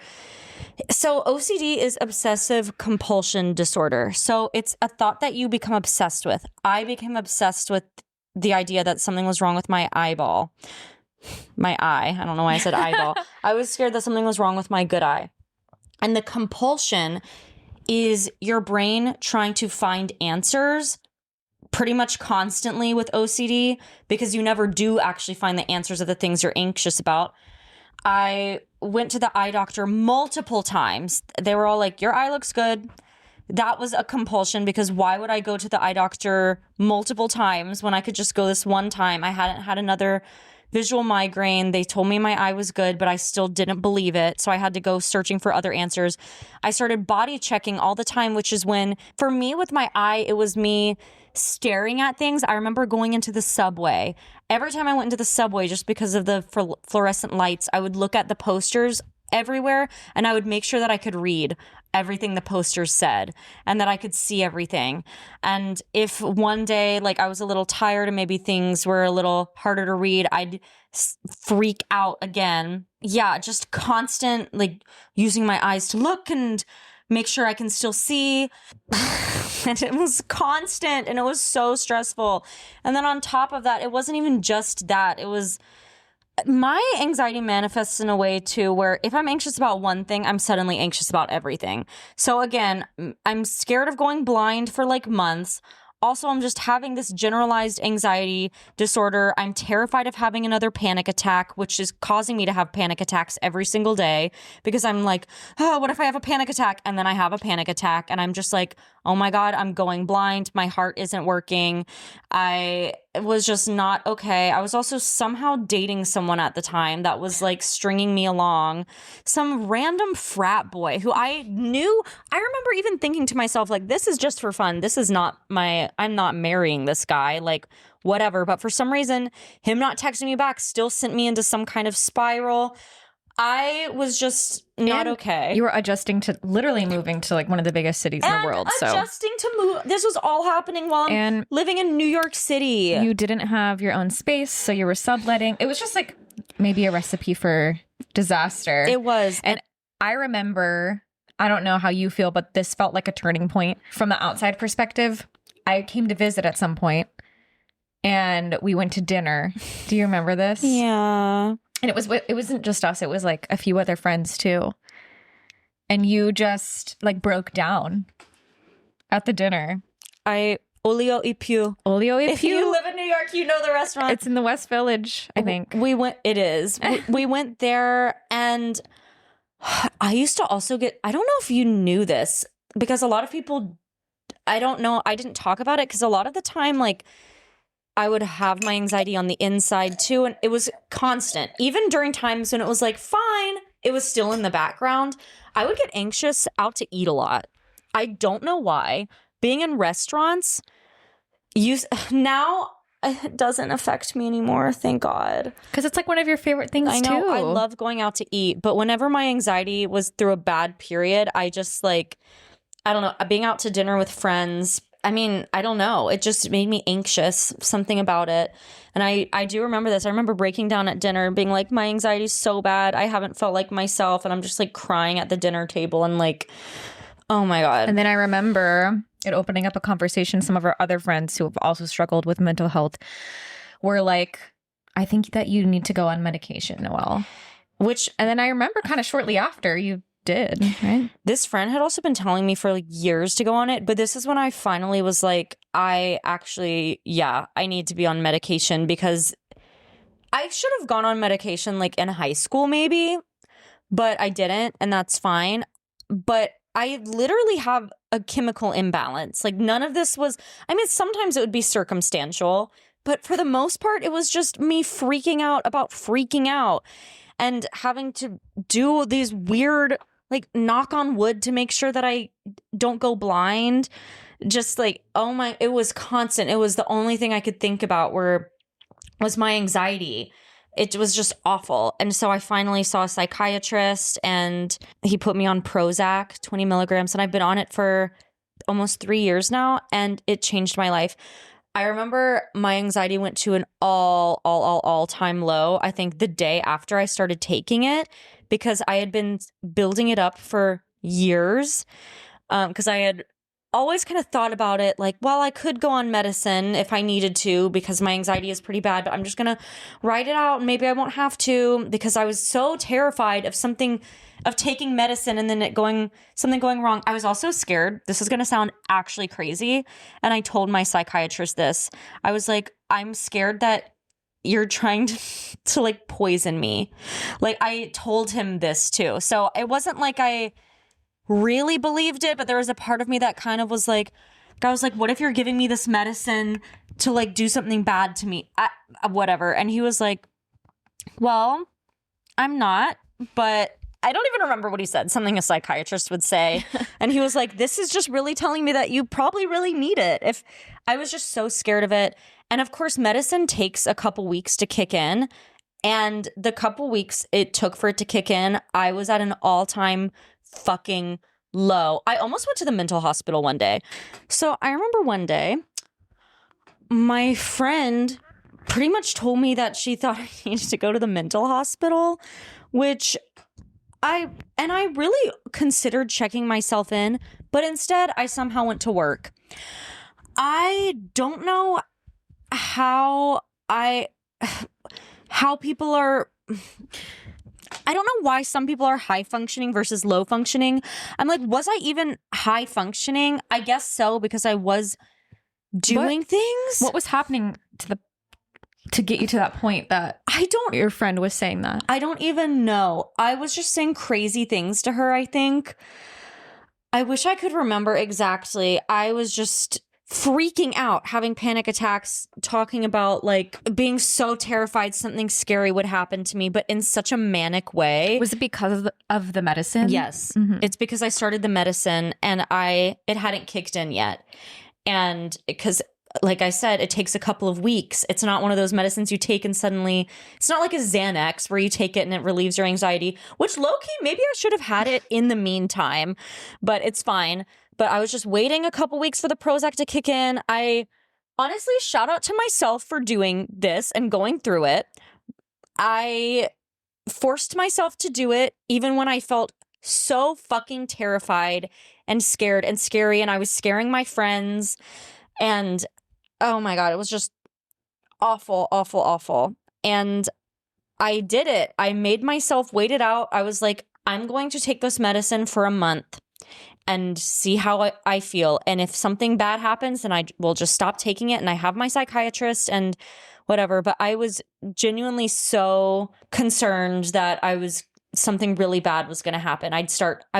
so OCD is obsessive compulsion disorder. So it's a thought that you become obsessed with. I became obsessed with the idea that something was wrong with my eyeball. My eye. I don't know why I said eyeball. I was scared that something was wrong with my good eye. And the compulsion is your brain trying to find answers pretty much constantly with OCD because you never do actually find the answers of the things you're anxious about. I went to the eye doctor multiple times. They were all like, your eye looks good. That was a compulsion because why would I go to the eye doctor multiple times when I could just go this one time? I hadn't had another visual migraine. They told me my eye was good, but I still didn't believe it. So I had to go searching for other answers. I started body checking all the time, which is when, for me with my eye, it was me staring at things. I remember going into the subway. Every time I went into the subway, just because of the fluorescent lights, I would look at the posters everywhere and I would make sure that I could read everything the posters said and that I could see everything. And if one day like I was a little tired and maybe things were a little harder to read, I'd freak out again. Yeah, just constant like using my eyes to look and make sure I can still see. And it was constant and it was so stressful. And then on top of that, it wasn't even just that. It was my anxiety manifests in a way too, where if I'm anxious about one thing, I'm suddenly anxious about everything. So again, I'm scared of going blind for like months. Also, I'm just having this generalized anxiety disorder. I'm terrified of having another panic attack, which is causing me to have panic attacks every single day because I'm like, oh, what if I have a panic attack? And then I have a panic attack and I'm just like, oh my God, I'm going blind. My heart isn't working. I was just not okay. I was also somehow dating someone at the time that was like stringing me along. Some random frat boy who I knew. I remember even thinking to myself, like, this is just for fun. This is not I'm not marrying this guy, like whatever. But for some reason, him not texting me back still sent me into some kind of spiral. I was just not okay. You were adjusting to literally moving to like one of the biggest cities in the world. Adjusting to move. This was all happening while I'm living in New York City. You didn't have your own space, so you were subletting. It was just like maybe a recipe for disaster. It was. And I remember, I don't know how you feel, but this felt like a turning point from the outside perspective. I came to visit at some point and we went to dinner. Do you remember this? Yeah. And it wasn't just us. It was like a few other friends too. And you just like broke down at the dinner. Olio e Più. Olio e Più. If you live in New York, you know the restaurant. It's in the West Village, I think. It is. We went there and I used to also I don't know if you knew this because a lot of people, I don't know. I didn't talk about it because a lot of the time, like, I would have my anxiety on the inside too. And it was constant. Even during times when it was like, fine, it was still in the background. I would get anxious out to eat a lot. I don't know why. Being in restaurants, now it doesn't affect me anymore, thank God. Because it's like one of your favorite things I know, too. I love going out to eat, but whenever my anxiety was through a bad period, I just like, I don't know, being out to dinner with friends, I mean, I don't know. It just made me anxious, something about it. And I do remember this. I remember breaking down at dinner and being like, my anxiety is so bad. I haven't felt like myself. And I'm just like crying at the dinner table and like, oh my God. And then I remember it opening up a conversation. Some of our other friends who have also struggled with mental health were like, I think that you need to go on medication, Noelle. And then I remember kind of shortly after you did, right? This friend had also been telling me for like years to go on it, but this is when I finally was like, I need to be on medication, because I should have gone on medication like in high school maybe, but I didn't, and that's fine. But I literally have a chemical imbalance. Like none of this was, I mean, sometimes it would be circumstantial, but for the most part, it was just me freaking out about freaking out and having to do these weird, like, knock on wood to make sure that I don't go blind. Just like, it was constant. It was the only thing I could think about was my anxiety. It was just awful. And so I finally saw a psychiatrist and he put me on Prozac, 20 milligrams. And I've been on it for almost 3 years now. And it changed my life. I remember my anxiety went to an all-time low, I think the day after I started taking it, because I had been building it up for years. Because I had always kind of thought about it like, well, I could go on medicine if I needed to because my anxiety is pretty bad, but I'm just going to write it out and maybe I won't have to, because I was so terrified of taking medicine and then something going wrong. I was also scared. This is going to sound actually crazy. And I told my psychiatrist this. I was like, I'm scared that you're trying to like poison me. Like I told him this too. So it wasn't like I really believed it, but there was a part of me that kind of was like, I was like, what if you're giving me this medicine to like do something bad to me? Whatever. And he was like, well, I'm not, but I don't even remember what he said, something a psychiatrist would say. And he was like, this is just really telling me that you probably really need it. If I was just so scared of it. And of course, medicine takes a couple weeks to kick in. And the couple weeks it took for it to kick in, I was at an all-time fucking low. I almost went to the mental hospital one day. So I remember one day, my friend pretty much told me that she thought I needed to go to the mental hospital, which I really considered checking myself in, but instead I somehow went to work. I don't know how people are, I don't know why some people are high functioning versus low functioning. I'm like, was I even high functioning? I guess so, because I was doing things. What was happening to get you to that point that your friend was saying that? I don't even know. I was just saying crazy things to her, I think. I wish I could remember exactly. I was just freaking out, having panic attacks, talking about like being so terrified something scary would happen to me, but in such a manic way. Was it because of the medicine? Yes. Mm-hmm. It's because I started the medicine and it hadn't kicked in yet. And because, like I said, it takes a couple of weeks. It's not one of those medicines you take and suddenly, it's not like a Xanax where you take it and it relieves your anxiety, which low-key, maybe I should have had it in the meantime, but it's fine. But I was just waiting a couple weeks for the Prozac to kick in. I honestly, shout out to myself for doing this and going through it. I forced myself to do it even when I felt so fucking terrified and scared and scary, and I was scaring my friends. And oh my God, it was just awful, awful, awful. And I did it. I made myself wait it out. I was like, I'm going to take this medicine for a month and see how I feel. And if something bad happens, then I will just stop taking it. And I have my psychiatrist and whatever. But I was genuinely so concerned that something really bad was going to happen. I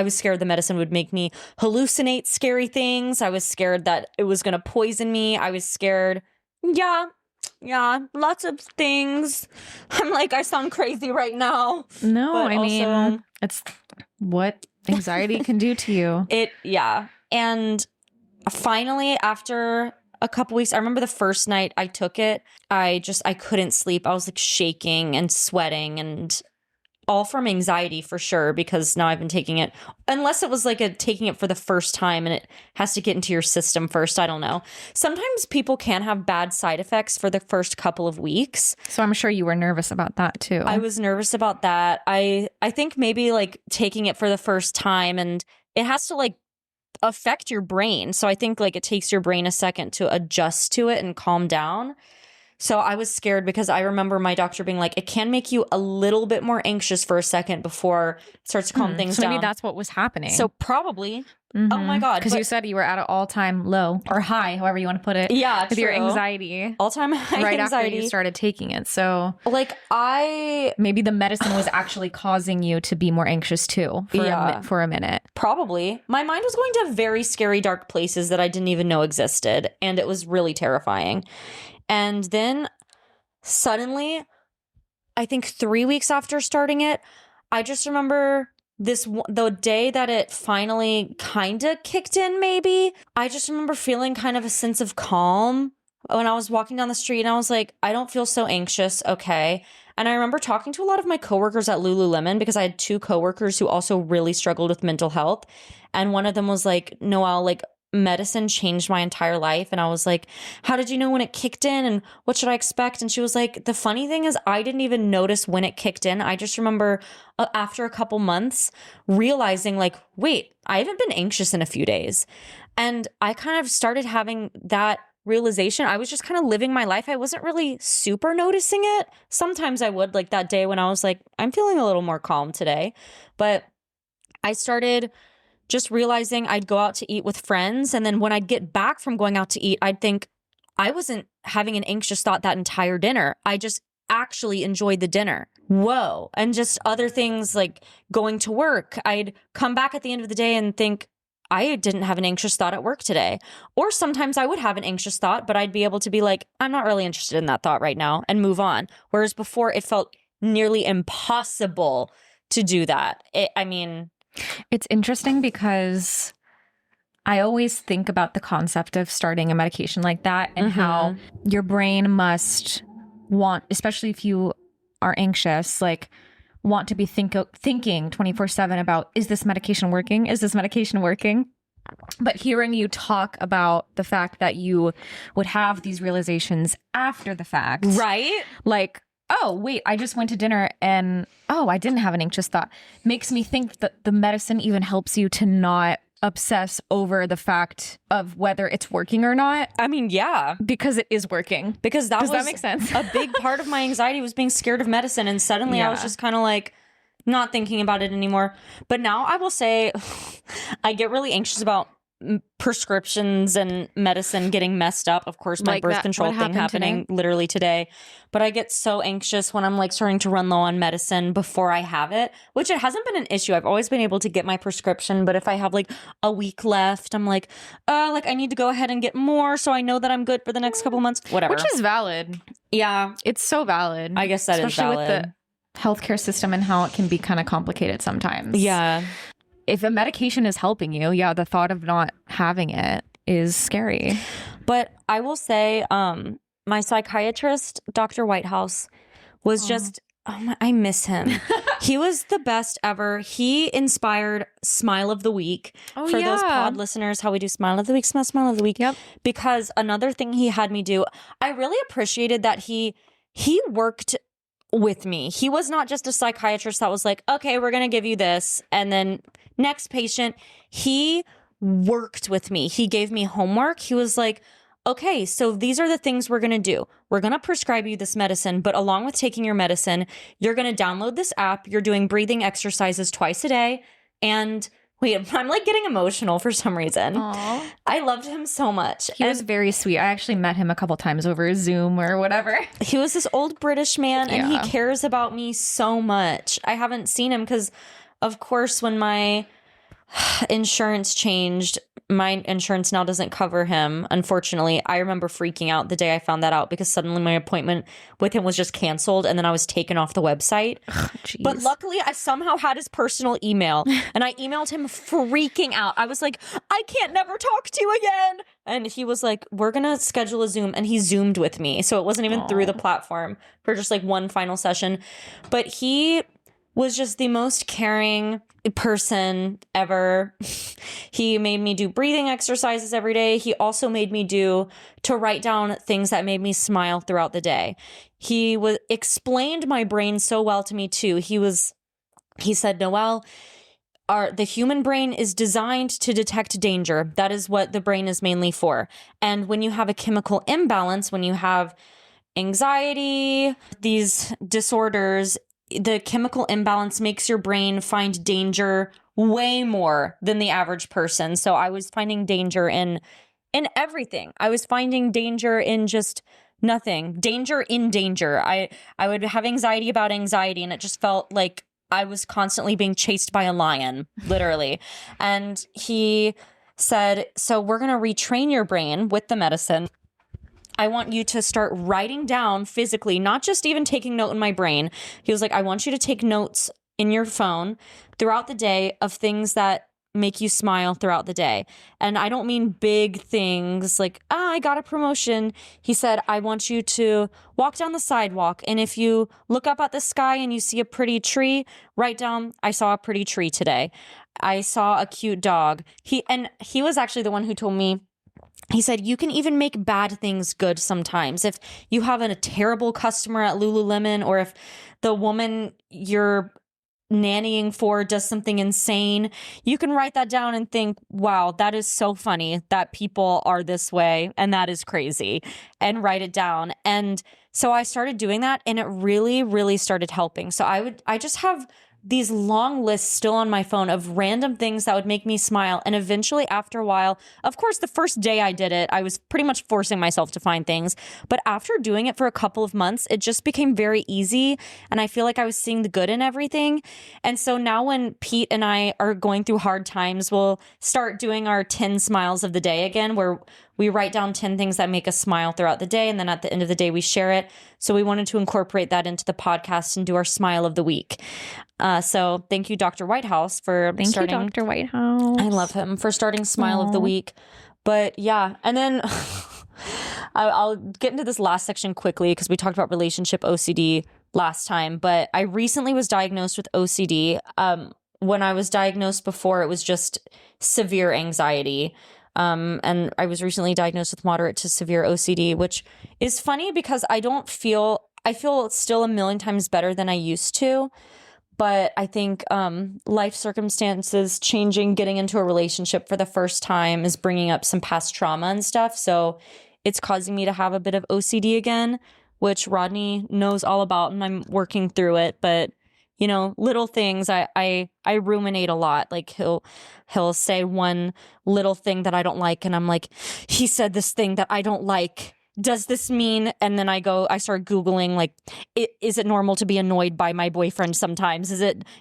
was scared the medicine would make me hallucinate scary things. I was scared that it was going to poison me. I was scared. Yeah, lots of things. I'm like, I sound crazy right now. No, I mean, it's what anxiety can do to you. Yeah. And finally, after a couple weeks, I remember the first night I took it, I couldn't sleep. I was like shaking and sweating, and all from anxiety for sure, because now I've been taking it, unless it was like taking it for the first time and it has to get into your system first. I don't know. Sometimes people can have bad side effects for the first couple of weeks. So I'm sure you were nervous about that too. I was nervous about that. I think maybe like taking it for the first time, and it has to like affect your brain. So I think like it takes your brain a second to adjust to it and calm down. So I was scared because I remember my doctor being like, it can make you a little bit more anxious for a second before it starts to calm things down. So maybe that's what was happening. So probably. Oh my God. Because you said you were at an all-time low or high, however you want to put it. Yeah, with your anxiety. All-time high right anxiety. After you started taking it. So like maybe the medicine was actually causing you to be more anxious too for a minute. Probably. My mind was going to very scary, dark places that I didn't even know existed. And it was really terrifying. And then suddenly, I think 3 weeks after starting it, I just remember the day that it finally kind of kicked in, maybe. I just remember feeling kind of a sense of calm when I was walking down the street, and I was like, I don't feel so anxious. Okay. And I remember talking to a lot of my coworkers at Lululemon, because I had 2 coworkers who also really struggled with mental health. And one of them was like, Noelle, like, medicine changed my entire life. And I was like, how did you know when it kicked in, and what should I expect? And she was like, the funny thing is I didn't even notice when it kicked in. I just remember after a couple months realizing like, wait, I haven't been anxious in a few days. And I kind of started having that realization. I was just kind of living my life. I wasn't really super noticing it. Sometimes I would, like that day when I was like, I'm feeling a little more calm today. But I started just realizing I'd go out to eat with friends. And then when I'd get back from going out to eat, I'd think I wasn't having an anxious thought that entire dinner. I just actually enjoyed the dinner. Whoa. And just other things like going to work. I'd come back at the end of the day and think I didn't have an anxious thought at work today. Or sometimes I would have an anxious thought, but I'd be able to be like, I'm not really interested in that thought right now, and move on. Whereas before it felt nearly impossible to do that. It's interesting because I always think about the concept of starting a medication like that, and how your brain must want, especially if you are anxious, like want to be thinking 24/7 about, is this medication working? Is this medication working? But hearing you talk about the fact that you would have these realizations after the fact. Right? Like, oh, wait, I just went to dinner and, oh, I didn't have an anxious thought, makes me think that the medicine even helps you to not obsess over the fact of whether it's working or not. I mean, yeah. Because it is working. Because Does that make sense? A big part of my anxiety was being scared of medicine. And suddenly I was just kind of like not thinking about it anymore. But now I will say I get really anxious about prescriptions and medicine getting messed up. Of course, my birth control thing happening literally today. But I get so anxious when I'm like starting to run low on medicine before I have it, which it hasn't been an issue. I've always been able to get my prescription. But if I have like a week left, I'm like I need to go ahead and get more so I know that I'm good for the next couple months. Whatever. Which is valid. Yeah. It's so valid. I guess that is valid. Especially with the healthcare system and how it can be kind of complicated sometimes. Yeah. If a medication is helping you, the thought of not having it is scary. But I will say, my psychiatrist, Dr. Whitehouse, was just, I miss him. He was the best ever. He inspired Smile of the Week. For those pod listeners, how we do Smile of the Week, Smile of the Week. Yep. Because another thing he had me do, I really appreciated that he worked with me. He was not just a psychiatrist that was like, okay, we're going to give you this, and then next patient. He worked with me. He gave me homework. He was like, okay, so these are the things we're going to do. We're going to prescribe you this medicine, but along with taking your medicine, you're going to download this app. You're doing breathing exercises twice a day. And wait, I'm like getting emotional for some reason. Aww. I loved him so much. He was very sweet. I actually met him a couple times over Zoom or whatever. He was this old British man, and he cares about me so much. I haven't seen him because, of course, when my insurance changed. My insurance now doesn't cover him, unfortunately. I remember freaking out the day I found that out because suddenly my appointment with him was just canceled and then I was taken off the website. But luckily, I somehow had his personal email and I emailed him freaking out. I was like, I can't never talk to you again. And he was like, we're going to schedule a Zoom. And he Zoomed with me. So it wasn't even through the platform for just like one final session. But he was just the most caring person ever. He made me do breathing exercises every day. He also made me to write down things that made me smile throughout the day. He explained my brain so well to me too. He said, Noelle, the human brain is designed to detect danger. That is what the brain is mainly for. And when you have a chemical imbalance, when you have anxiety, these disorders, the chemical imbalance makes your brain find danger way more than the average person. So I was finding danger in everything. I was finding danger in just nothing. Danger in danger. I would have anxiety about anxiety, and it just felt like I was constantly being chased by a lion, literally. And he said, so we're going to retrain your brain with the medicine. I want you to start writing down physically, not just even taking note in my brain. He was like, I want you to take notes in your phone throughout the day of things that make you smile throughout the day. And I don't mean big things like, I got a promotion. He said, I want you to walk down the sidewalk. And if you look up at the sky and you see a pretty tree, write down, I saw a pretty tree today. I saw a cute dog. He was actually the one who told me, he said, you can even make bad things good sometimes. If you have a terrible customer at Lululemon, or if the woman you're nannying for does something insane, you can write that down and think, wow, that is so funny that people are this way. And that is crazy. And write it down. And so I started doing that, and it really, really started helping. So I just have these long lists still on my phone of random things that would make me smile. And eventually, after a while, of course, the first day I did it, I was pretty much forcing myself to find things. But after doing it for a couple of months, it just became very easy. And I feel like I was seeing the good in everything. And so now when Pete and I are going through hard times, we'll start doing our 10 smiles of the day again, where we write down 10 things that make us smile throughout the day. And then at the end of the day, we share it. So we wanted to incorporate that into the podcast and do our smile of the week. So thank you, Dr. Whitehouse, for starting. Thank you, Dr. Whitehouse. I love him for starting smile of the week. But yeah, and then I'll get into this last section quickly because we talked about relationship OCD last time. But I recently was diagnosed with OCD. When I was diagnosed before, it was just severe anxiety. And I was recently diagnosed with moderate to severe OCD, which is funny because I feel it's still a million times better than I used to. But I think life circumstances changing, getting into a relationship for the first time is bringing up some past trauma and stuff. So it's causing me to have a bit of OCD again, which Rodney knows all about, and I'm working through it. But you know, little things I ruminate a lot. Like he'll say one little thing that I don't like, and I'm like, he said this thing that I don't like. Does this mean? And then I start Googling, like, is it normal to be annoyed by my boyfriend sometimes?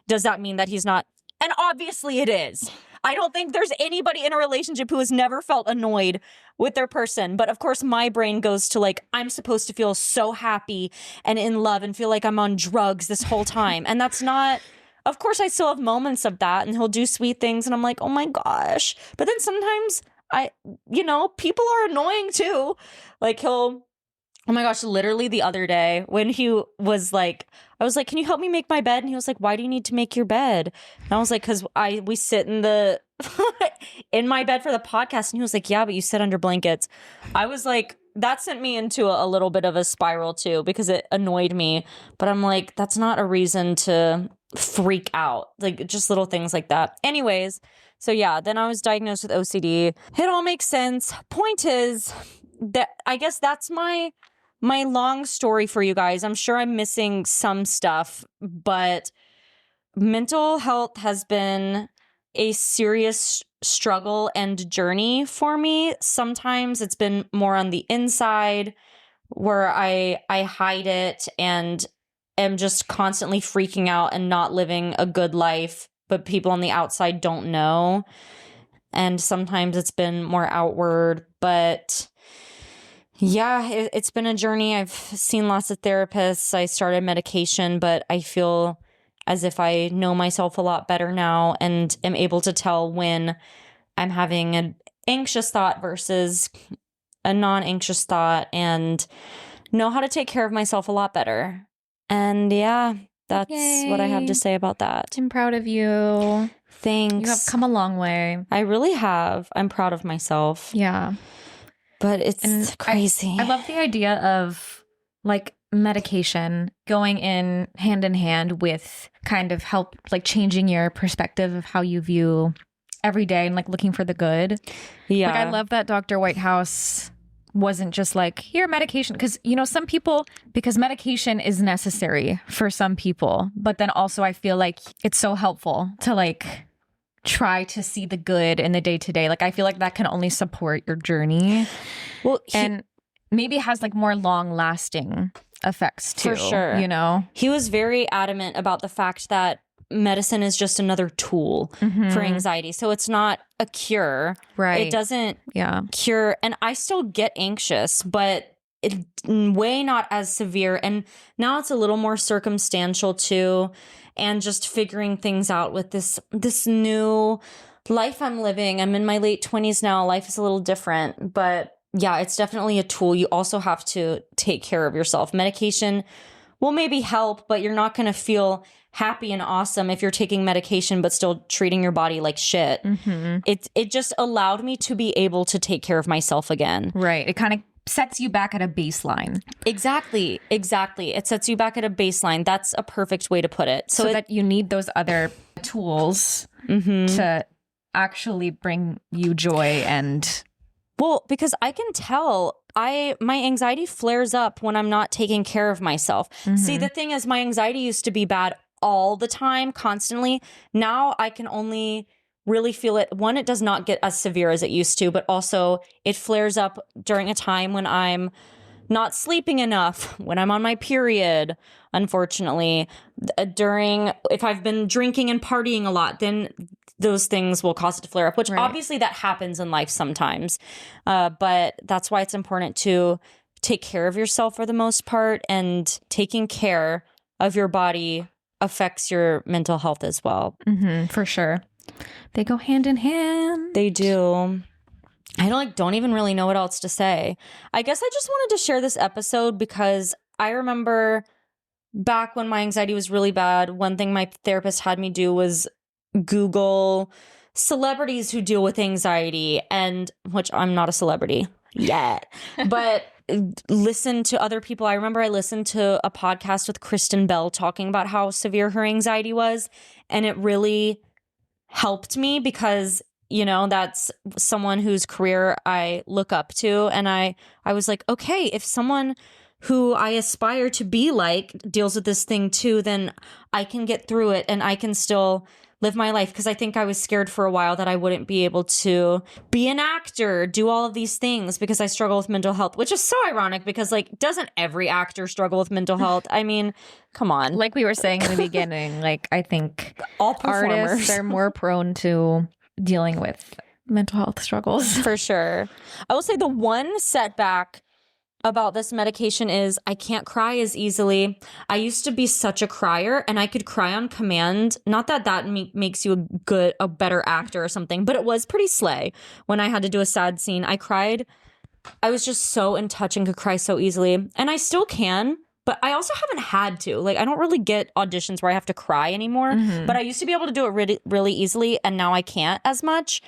Does that mean that he's not? And obviously it is. I don't think there's anybody in a relationship who has never felt annoyed with their person. But of course, my brain goes to like, I'm supposed to feel so happy and in love and feel like I'm on drugs this whole time. And that's not, of course, I still have moments of that, and he'll do sweet things. And I'm like, oh my gosh. But then sometimes people are annoying too. Like oh my gosh, literally the other day when he was like, I was like, can you help me make my bed? And he was like, why do you need to make your bed? And I was like, because we sit in in my bed for the podcast. And he was like, yeah, but you sit under blankets. I was like, that sent me into a little bit of a spiral too, because it annoyed me. But I'm like, that's not a reason to freak out. Like just little things like that. Anyways, so yeah, then I was diagnosed with OCD. It all makes sense. Point is that I guess that's my long story for you guys. I'm sure I'm missing some stuff, but mental health has been a serious struggle and journey for me. Sometimes it's been more on the inside where I hide it and am just constantly freaking out and not living a good life but people on the outside don't know. And sometimes it's been more outward, but yeah, it's been a journey. I've seen lots of therapists. I started medication, but I feel as if I know myself a lot better now and am able to tell when I'm having an anxious thought versus a non-anxious thought and know how to take care of myself a lot better. And yeah, that's what I have to say about that. I'm proud of you. Thanks. You have come a long way. I really have. I'm proud of myself. Yeah. But it's crazy. I love the idea of like medication going in hand with kind of help, like changing your perspective of how you view every day and like looking for the good. Yeah. Like I love that Dr. Whitehouse wasn't just like, here, medication. Because, you know, some people, because medication is necessary for some people. But then also I feel like it's so helpful to like try to see the good in the day to day. Like I feel like that can only support your journey. Well, and maybe it has like more long lasting effects too. For sure. You know, he was very adamant about the fact that medicine is just another tool for anxiety. So it's not a cure. Right. It doesn't cure. And I still get anxious, but it's way not as severe. And now it's a little more circumstantial too. And just figuring things out with this new life I'm living. I'm in my late 20s now. Life is a little different. But yeah, it's definitely a tool. You also have to take care of yourself. Medication will maybe help, but you're not going to feel happy and awesome if you're taking medication but still treating your body like shit. It just allowed me to be able to take care of myself again. Right. It kind of sets you back at a baseline. Exactly. It sets you back at a baseline. That's a perfect way to put it. So that you need those other tools to actually bring you joy and... Well, because I can tell my anxiety flares up when I'm not taking care of myself. See, the thing is, my anxiety used to be bad all the time, constantly. Now I can only really feel it. One, it does not get as severe as it used to, but also it flares up during a time when I'm not sleeping enough, when I'm on my period, unfortunately. If I've been drinking and partying a lot, then those things will cause it to flare up, which obviously that happens in life sometimes. But that's why it's important to take care of yourself for the most part, and taking care of your body affects your mental health as well. For sure. They go hand in hand. They do. I don't even really know what else to say. I guess I just wanted to share this episode because I remember back when my anxiety was really bad, one thing my therapist had me do was Google celebrities who deal with anxiety, and which I'm not a celebrity yet, but listen to other people. I remember I listened to a podcast with Kristen Bell talking about how severe her anxiety was, and it really helped me because, you know, that's someone whose career I look up to. And I was like, okay, if someone who I aspire to be like deals with this thing too, then I can get through it and I can still live my life. Because I think I was scared for a while that I wouldn't be able to be an actor, do all of these things because I struggle with mental health, which is so ironic because, like, doesn't every actor struggle with mental health? I mean, come on. Like we were saying in the beginning, like, I think all performers artists are more prone to dealing with mental health struggles. For sure. I will say the one setback about this medication is I can't cry as easily. I used to be such a crier and I could cry on command. Not that makes you a better actor or something, but it was pretty slay. When I had to do a sad scene, I cried. I was just so in touch and could cry so easily. And I still can, but I also haven't had to. Like, I don't really get auditions where I have to cry anymore, but I used to be able to do it really, really easily. And now I can't as much.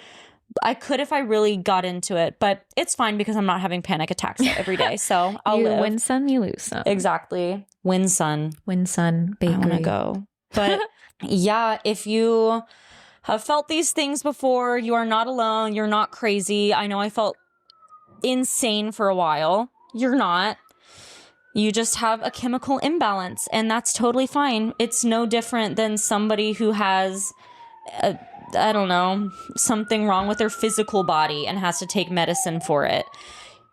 I could if I really got into it, but it's fine because I'm not having panic attacks every day. So I'll you live. Win some, you lose some. Exactly. Win sun. Win sun bakery. I want to go. But yeah, if you have felt these things before, you are not alone. You're not crazy. I know I felt insane for a while. You're not. You just have a chemical imbalance, and that's totally fine. It's no different than somebody who has I don't know, something wrong with their physical body and has to take medicine for it.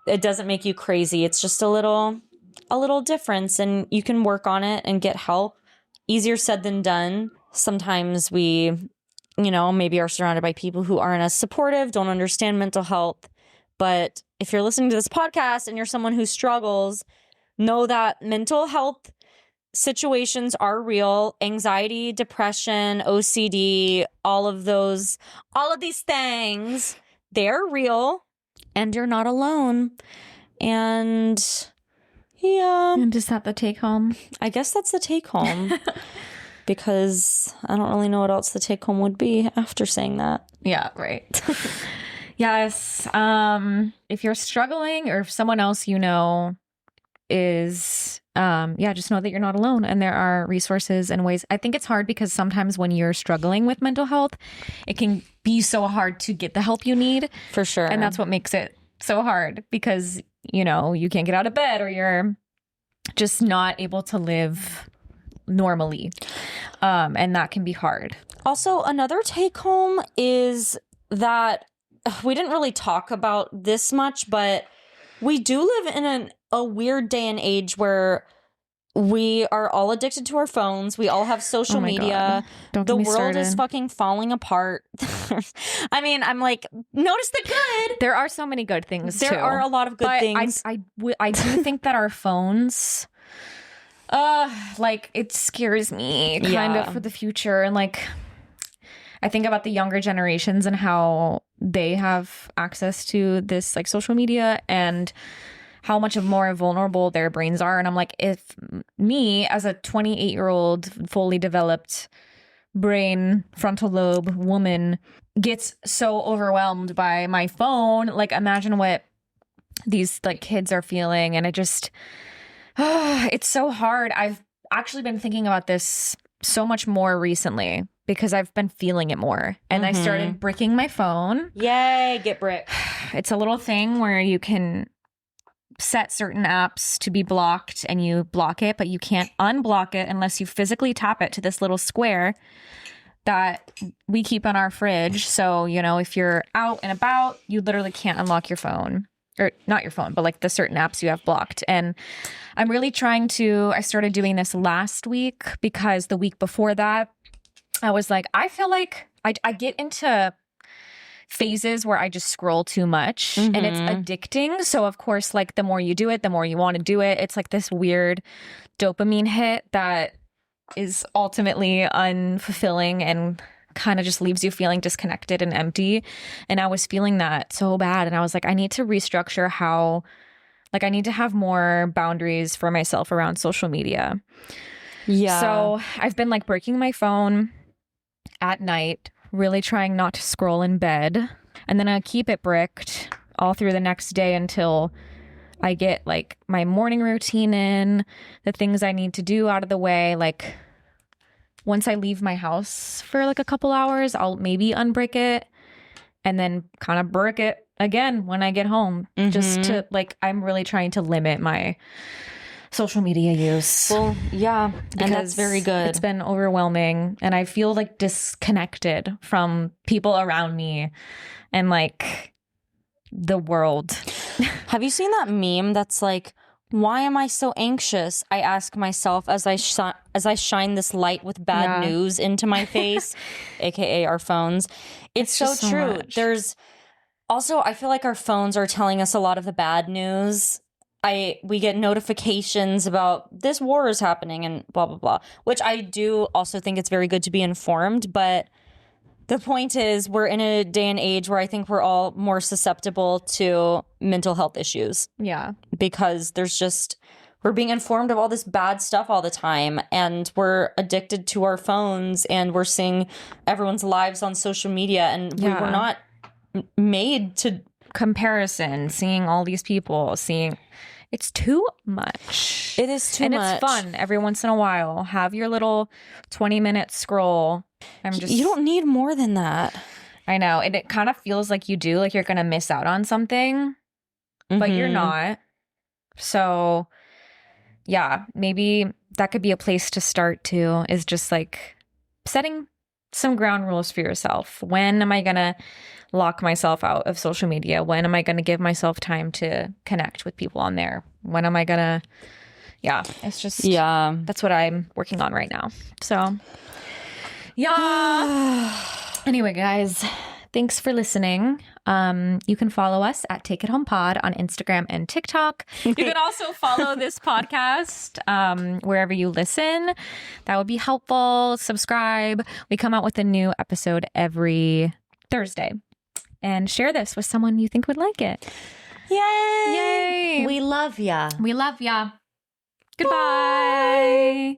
It doesn't make you crazy. It's just a little difference, and you can work on it and get help. Easier said than done. Sometimes we maybe are surrounded by people who aren't as supportive, don't understand mental health. But if you're listening to this podcast and you're someone who struggles, know that mental health situations are real. Anxiety, depression, OCD, all of these things, they're real, and you're not alone. And yeah. And is that the take home? I guess that's the take home. Because I don't really know what else the take home would be after saying that. Yeah, right. Yes. If you're struggling, or if someone else is, just know that you're not alone, and there are resources and ways. I think it's hard because sometimes when you're struggling with mental health, it can be so hard to get the help you need. For sure. And that's what makes it so hard, because, you can't get out of bed, or you're just not able to live normally. And that can be hard. Also, another take home is that we didn't really talk about this much, but we do live in a weird day and age where we are all addicted to our phones. We all have social media. The world is fucking falling apart. I mean, I'm like, notice the good. There are so many good things, too. There are a lot of good things. I do think that our phones, it scares me kind of for the future. And I think about the younger generations and how they have access to this social media, and how much of more vulnerable their brains are. And I'm like, if me as a 28-year-old fully developed brain, frontal lobe woman gets so overwhelmed by my phone, imagine what these kids are feeling. And it just, it's so hard. I've actually been thinking about this so much more recently because I've been feeling it more. And I started bricking my phone. Yay, get brick. It's a little thing where you can set certain apps to be blocked, and you block it, but you can't unblock it unless you physically tap it to this little square that we keep on our fridge. So, if you're out and about, you literally can't unlock your phone, or not your phone, but the certain apps you have blocked. And I'm really I started doing this last week, because the week before that, I was like, I feel like I get into phases where I just scroll too much, and it's addicting. So of course, the more you do it, the more you want to do it. It's this weird dopamine hit that is ultimately unfulfilling and kind of just leaves you feeling disconnected and empty. And I was feeling that so bad. And I was like, I need to restructure how, I need to have more boundaries for myself around social media. Yeah. So I've been breaking my phone at night, really trying not to scroll in bed. And then I keep it bricked all through the next day until I get my morning routine in, the things I need to do out of the way. Once I leave my house for a couple hours, I'll maybe unbrick it, and then kind of brick it again when I get home. Just to I'm really trying to limit my social media use. Well, yeah, and that's very good. It's been overwhelming, and I feel disconnected from people around me and the world. Have you seen that meme that's why am I so anxious? I ask myself as I shine this light with bad news into my face, aka our phones. It's so true. There's also, I feel like our phones are telling us a lot of the bad news. We get notifications about this war is happening and blah, blah, blah, which I do also think it's very good to be informed. But the point is, we're in a day and age where I think we're all more susceptible to mental health issues. Yeah. Because we're being informed of all this bad stuff all the time, and we're addicted to our phones, and we're seeing everyone's lives on social media, and we were not made to comparison, seeing all these people, it's too much. It is too much. And it's fun every once in a while. Have your little 20-minute scroll. You don't need more than that. I know. And it kind of feels like you do, you're going to miss out on something, but you're not. So yeah, maybe that could be a place to start too, is just setting some ground rules for yourself. When am I going to lock myself out of social media? When am I going to give myself time to connect with people on there? When am I going to, it's just, that's what I'm working on right now. So, yeah. Anyway, guys, thanks for listening. You can follow us at Take It Home Pod on Instagram and TikTok. You can also follow this podcast wherever you listen. That would be helpful. Subscribe. We come out with a new episode every Thursday. And share this with someone you think would like it. Yay! Yay! We love ya. We love ya. Goodbye. Bye.